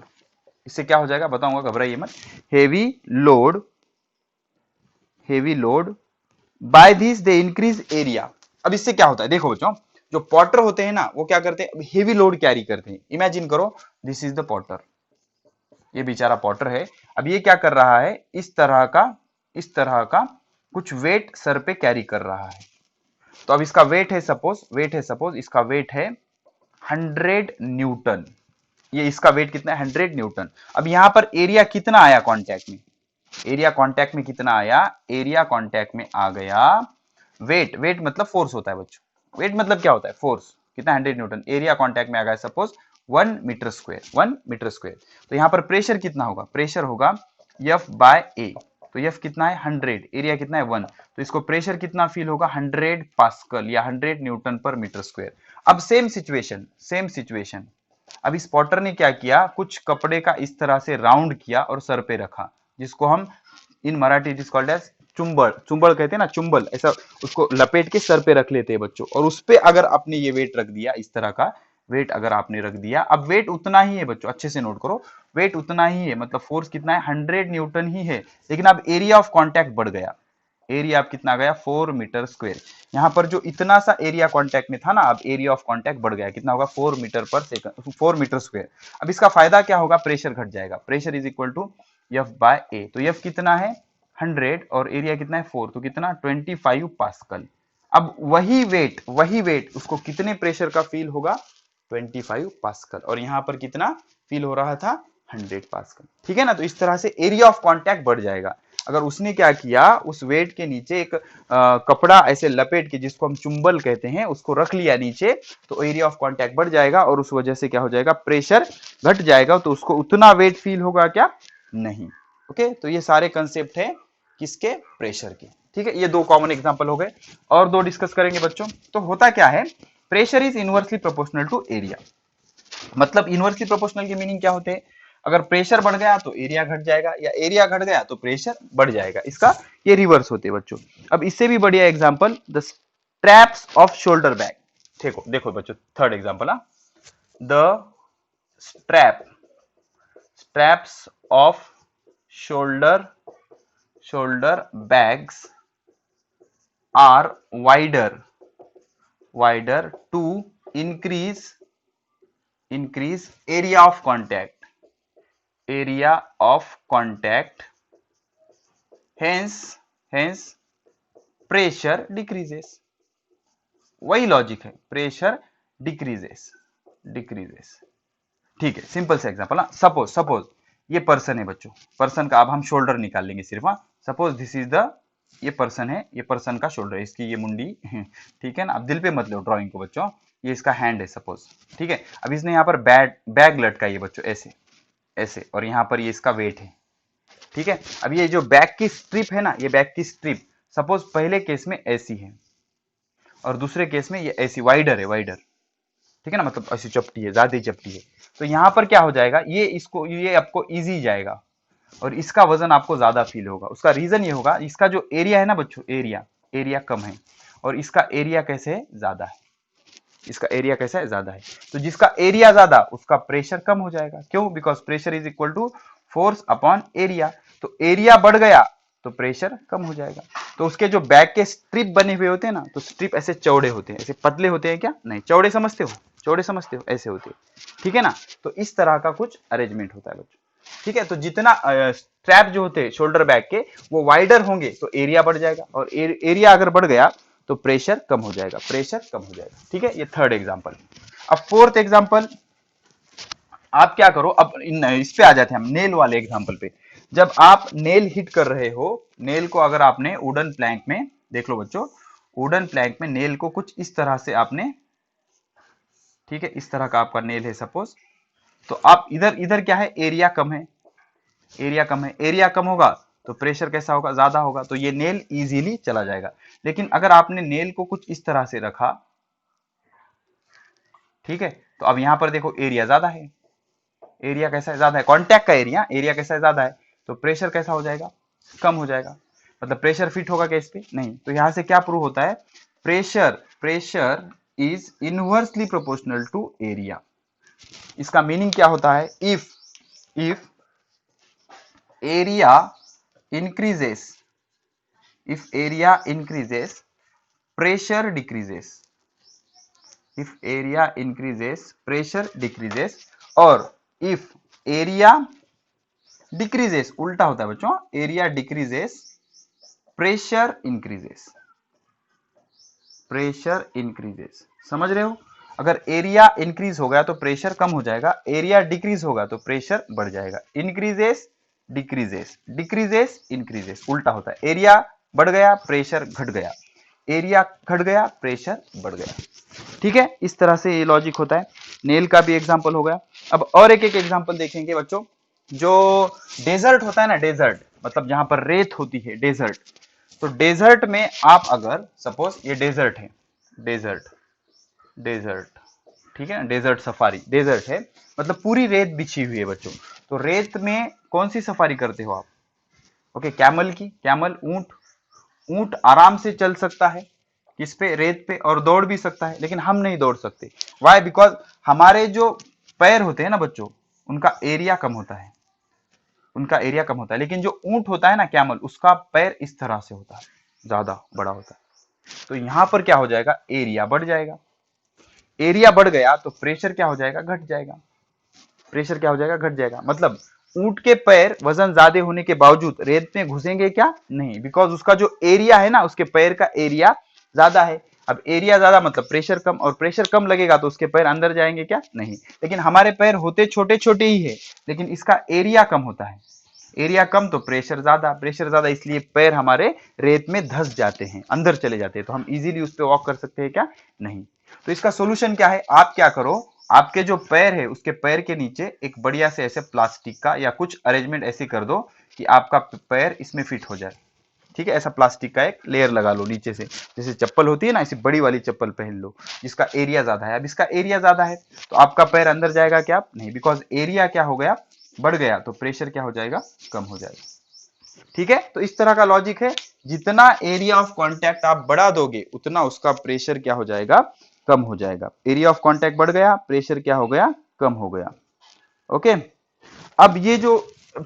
इससे क्या हो जाएगा बताऊंगा, घबराइए मत, heavy load by this they increase area। अब इससे क्या होता है, देखो बच्चों, जो पॉटर होते हैं ना, वो क्या करते हैं, हेवी लोड कैरी करते हैं। इमेजिन करो, दिस इज द पॉटर, ये बेचारा पॉटर है, अब ये क्या कर रहा है, इस तरह का कुछ वेट सर पे कैरी कर रहा है। तो अब इसका वेट है सपोज इसका वेट है 100 न्यूटन, ये इसका वेट कितना है, 100 न्यूटन। अब यहां पर एरिया कितना आया कांटेक्ट में, एरिया कांटेक्ट में कितना आया, एरिया कांटेक्ट में आ गया वेट मतलब फोर्स होता है बच्चों, वेट मतलब क्या होता है, फोर्स, कितना, 100 न्यूटन, एरिया कांटेक्ट में आ गया सपोज 1 मीटर स्क्वायर, तो यहां पर प्रेशर कितना होगा, प्रेशर होगा F बाय ए, तो F कितना है 100, एरिया कितना है 1, तो इसको प्रेशर कितना फील होगा 100 पास्कल या 100 न्यूटन पर मीटर स्क्वायर। अब सेम सिचुएशन, अब इस पॉटर ने क्या किया, कुछ कपड़े का इस तरह से राउंड किया और सर पे रखा, जिसको हम in Marathi it is called as चुंबल कहते हैं ना, चुंबल, ऐसा उसको लपेट के सर पे रख लेते हैं बच्चों, और उस पे अगर आपने ये वेट रख दिया, इस तरह का वेट अगर आपने रख दिया, अब वेट उतना ही है बच्चों, अच्छे से नोट करो, वेट उतना ही है, मतलब फोर्स कितना है 100 न्यूटन ही है, लेकिन अब एरिया ऑफ कांटेक्ट बढ़ गया, एरिया अब कितना गया 4 मीटर स्क्वायर, यहाँ पर जो इतना सा एरिया कांटेक्ट में था ना, अब एरिया ऑफ कांटेक्ट बढ़ गया, कितना होगा 4 metre per second, 4 metre square. अब इसका फायदा क्या होगा, प्रेशर घट जाएगा, pressure is equal to F by A, तो F कितना है 100 और एरिया कितना है 4, तो कितना 25 पास्कल। अब वही वेट उसको कितने प्रेशर का फील होगा, 25 पास्कल, और यहां पर कितना फील हो रहा था 100 पास्कल। ठीक है ना, तो इस तरह से एरिया ऑफ कांटेक्ट बढ़ जाएगा। अगर उसने क्या किया, उस वेट के नीचे एक कपड़ा ऐसे लपेट के, जिसको हम चुंबल कहते हैं, उसको रख लिया नीचे, तो एरिया ऑफ कांटेक्ट बढ़ जाएगा, और उस वजह से क्या हो जाएगा, प्रेशर घट जाएगा, तो उसको उतना वेट फील होगा क्या, नहीं। ओके, तो ये सारे कंसेप्ट है किसके, प्रेशर के। ठीक है, ये दो कॉमन एग्जांपल हो गए, और दो डिस्कस करेंगे बच्चों। तो होता क्या है, pressure is inversely proportional to area, मतलब इनवर्सली प्रोपोर्शनल की मीनिंग क्या होते हैं, अगर प्रेशर बढ़ गया तो एरिया घट जाएगा, या एरिया घट गया तो प्रेशर बढ़ जाएगा, इसका ये रिवर्स होते हैं बच्चों। अब इससे भी बढ़िया example, the straps off shoulder bag, देखो देखो बच्चों, third example, the straps of shoulder bags are wider to increase area of contact, hence pressure decreases। वही लॉजिक है, प्रेशर डिक्रीजेस। ठीक है, सिंपल से एग्जांपल, सपोज ये पर्सन है बच्चों, पर्सन का अब हम शोल्डर निकाल लेंगे सिर्फ, सपोज दिस इज द, ये पर्सन है, ये पर्सन का शोल्डर है, इसकी ये मुंडी, ठीक है ना, अब दिल पे मत लो ड्राइंग को बच्चों, ये इसका हैंड है सपोज, ठीक है। अब इसने यहाँ पर बैग लटकाई है बच्चों, ऐसे, और यहाँ पर ये इसका वेट है, ठीक है। अब ये जो बैग की स्ट्रिप है ना, ये बैग की स्ट्रिप सपोज पहले केस में ऐसी है, और दूसरे केस में ये ऐसी वाइडर है, ठीक है ना, मतलब ऐसी चपटी है, ज्यादा चपटी है, तो यहां पर क्या हो जाएगा, ये आपको इजी जाएगा, और इसका वजन आपको ज्यादा फील होगा। उसका रीजन ये होगा, इसका जो एरिया है ना बच्चों, एरिया कम है, और इसका एरिया कैसे है, ज्यादा है, इसका एरिया कैसा है, ज्यादा है, तो जिसका एरिया ज्यादा उसका प्रेशर कम हो जाएगा, क्यों, because pressure is equal to force upon area. तो एरिया बढ़ गया तो प्रेशर कम हो जाएगा। तो उसके जो बैक के स्ट्रिप बने हुए होते हैं ना, तो स्ट्रिप ऐसे चौड़े होते हैं, ऐसे पतले होते हैं क्या? नहीं, चौड़े समझते हो, चौड़े समझते हो, ऐसे होते हैं, ठीक है ना। तो इस तरह का कुछ अरेंजमेंट होता है बच्चों, ठीक है। तो जितना स्ट्रैप जो होते हैं शोल्डर बैग के वो वाइडर होंगे तो एरिया बढ़ जाएगा, और एरिया अगर बढ़ गया तो प्रेशर कम हो जाएगा, प्रेशर कम हो जाएगा, ठीक है। ये थर्ड एग्जांपल। अब फोर्थ एग्जांपल आप क्या करो, अब इस पे आ जाते हैं हम नेल वाले एग्जांपल पे। जब आप नेल हिट कर रहे हो, नेल को अगर आपने वुडन प्लैंक में, देख लो बच्चों, वुडन प्लैंक में नेल को कुछ इस तरह से आपने, ठीक है, इस तरह का आपका नेल है सपोज, तो आप इधर इधर क्या है, एरिया कम है, एरिया कम है, एरिया कम होगा तो प्रेशर कैसा होगा? ज्यादा होगा, तो ये नेल इजीली चला जाएगा। लेकिन अगर आपने नेल को कुछ इस तरह से रखा, ठीक है, तो अब यहां पर देखो एरिया ज्यादा है, एरिया कैसा है? ज्यादा है, कांटेक्ट का एरिया, एरिया कैसा है? ज्यादा है, तो प्रेशर कैसा हो जाएगा? कम हो जाएगा। मतलब प्रेशर फिट होगा क्या इस पे? नहीं। तो यहां से क्या प्रूव होता है? Pressure is inversely proportional to area. इसका मीनिंग क्या होता है? If area increases, if area increases pressure decreases, if area increases pressure decreases, और if area decreases, उल्टा होता है बच्चों, area decreases pressure increases, pressure increases, समझ रहे हो? अगर एरिया इंक्रीज हो गया तो प्रेशर कम हो जाएगा, एरिया डिक्रीज होगा तो प्रेशर बढ़ जाएगा। इंक्रीजेस डिक्रीजेस, डिक्रीजेस इंक्रीजेस, उल्टा होता है। एरिया बढ़ गया प्रेशर घट गया, एरिया घट गया प्रेशर बढ़ गया, ठीक है। इस तरह से ये लॉजिक होता है। नेल का भी एग्जांपल हो गया। अब और एक एक एग्जांपल देखेंगे बच्चों। जो डेजर्ट होता है ना, डेजर्ट मतलब जहां पर रेत होती है, डेजर्ट। तो डेजर्ट में आप अगर सपोज ये डेजर्ट है, डेजर्ट, डेजर्ट, ठीक है ना, डेजर्ट सफारी, डेजर्ट है मतलब पूरी रेत बिछी हुई है बच्चों। तो रेत में कौन सी सफारी करते हो आप? ओके, कैमल की, कैमल, ऊंट, ऊंट आराम से चल सकता है किस पे? रेत पे, और दौड़ भी सकता है, लेकिन हम नहीं दौड़ सकते। वाई? बिकॉज हमारे जो पैर होते हैं ना बच्चों, उनका एरिया कम होता है, उनका एरिया कम होता है। लेकिन जो ऊंट होता है ना, कैमल, उसका पैर इस तरह से होता है, ज्यादा बड़ा होता है। तो यहां पर क्या हो जाएगा? एरिया बढ़ जाएगा। एरिया बढ़ गया तो प्रेशर क्या हो जाएगा? घट जाएगा। प्रेशर क्या हो जाएगा? घट जाएगा। मतलब ऊंट के पैर वजन ज्यादा होने के बावजूद रेत में घुसेंगे क्या? नहीं, बिकॉज उसका जो एरिया है ना, उसके पैर का एरिया ज्यादा है। अब एरिया ज्यादा मतलब प्रेशर कम, और प्रेशर कम लगेगा तो उसके पैर अंदर जाएंगे क्या? नहीं। लेकिन हमारे पैर होते छोटे छोटे ही है, लेकिन इसका एरिया कम होता है, एरिया कम तो प्रेशर ज्यादा, प्रेशर ज्यादा इसलिए पैर हमारे रेत में धंस जाते हैं, अंदर चले जाते हैं। तो हम इजीली उस पर वॉक कर सकते हैं क्या? नहीं। तो इसका सोल्यूशन क्या है? आप क्या करो, आपके जो पैर है उसके पैर के नीचे एक बढ़िया से ऐसे प्लास्टिक का या कुछ अरेंजमेंट ऐसे कर दो कि आपका पैर इसमें फिट हो जाए, ठीक है। ऐसा प्लास्टिक का एक लेयर लगा लो नीचे से, जैसे चप्पल होती है ना, ऐसी बड़ी वाली चप्पल पहन लो जिसका एरिया ज्यादा है। अब इसका एरिया ज्यादा है तो आपका पैर अंदर जाएगा क्या? नहीं, बिकॉज एरिया क्या हो गया? बढ़ गया, तो प्रेशर क्या हो जाएगा? कम हो जाएगा, ठीक है। तो इस तरह का लॉजिक है। जितना एरिया ऑफ कांटेक्ट आप बढ़ा दोगे उतना उसका प्रेशर क्या हो जाएगा? कम हो जाएगा। एरिया ऑफ कांटेक्ट बढ़ गया, प्रेशर क्या हो गया? कम हो गया। ओके। अब ये जो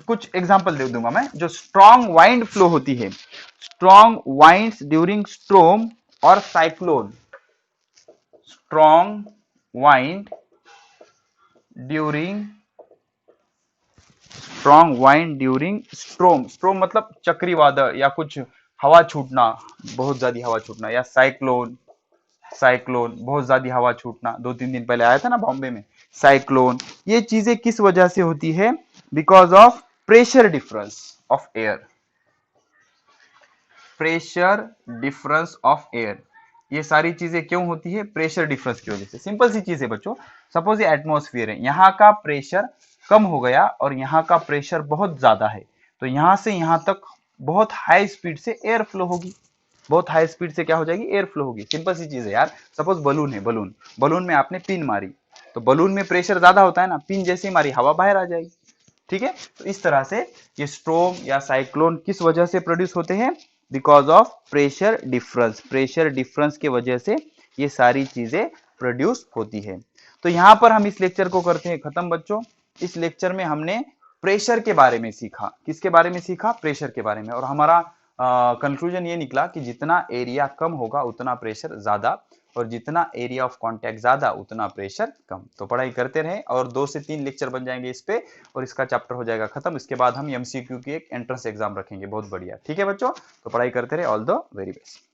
कुछ एग्जांपल दे दूंगा मैं। जो स्ट्रॉन्ग वाइंड फ्लो होती है, स्ट्रॉन्ग वाइंड्स ड्यूरिंग स्ट्रोम और cyclone, strong wind during, strong wind during स्ट्रोम, स्ट्रोम मतलब चक्रवादल या कुछ हवा छूटना, बहुत ज्यादा हवा छूटना, या साइक्लोन, साइक्लोन बहुत ज्यादा हवा छूटना, 2-3 दिन पहले आया था ना बॉम्बे में साइक्लोन। ये चीजें किस वजह से होती है? Because of pressure difference of air, pressure difference of air. ये सारी चीजें क्यों होती है? प्रेशर डिफरेंस की वजह से। सिंपल सी चीज है बच्चों। सपोज ये एटमॉस्फेयर है, यहाँ का प्रेशर कम हो गया और यहाँ का प्रेशर बहुत ज्यादा है, तो यहाँ से यहाँ तक बहुत हाई स्पीड से एयर फ्लो होगी, बहुत हाई स्पीड से क्या हो जाएगी? एयर फ्लो होगी। सिंपल सी चीज है यार। सपोज बलून है, बलून, बलून में आपने पिन मारी, तो बलून में प्रेशर ज्यादा होता है ना, पिन जैसे ही मारी हवा बाहर आ जाएगी, ठीक है। तो इस तरह से ये स्ट्रोम या साइक्लोन किस वजह से प्रोड्यूस होते हैं? Because of pressure difference, pressure difference के वजह से ये सारी चीजें प्रोड्यूस होती है। तो यहां पर हम इस लेक्चर को करते हैं खत्म बच्चों। इस लेक्चर में हमने प्रेशर के बारे में सीखा। किसके बारे में सीखा? प्रेशर के बारे में। और हमारा कंक्लूजन ये निकला कि जितना एरिया कम होगा उतना प्रेशर ज्यादा, और जितना एरिया ऑफ कांटेक्ट ज्यादा उतना प्रेशर कम। तो पढ़ाई करते रहें और 2 से 3 लेक्चर बन जाएंगे इस पे, और इसका चैप्टर हो जाएगा खत्म। इसके बाद हम एमसीक्यू की एक एंट्रेंस एग्जाम रखेंगे, बहुत बढ़िया। ठीक है बच्चों, तो पढ़ाई करते रहे। All the very best.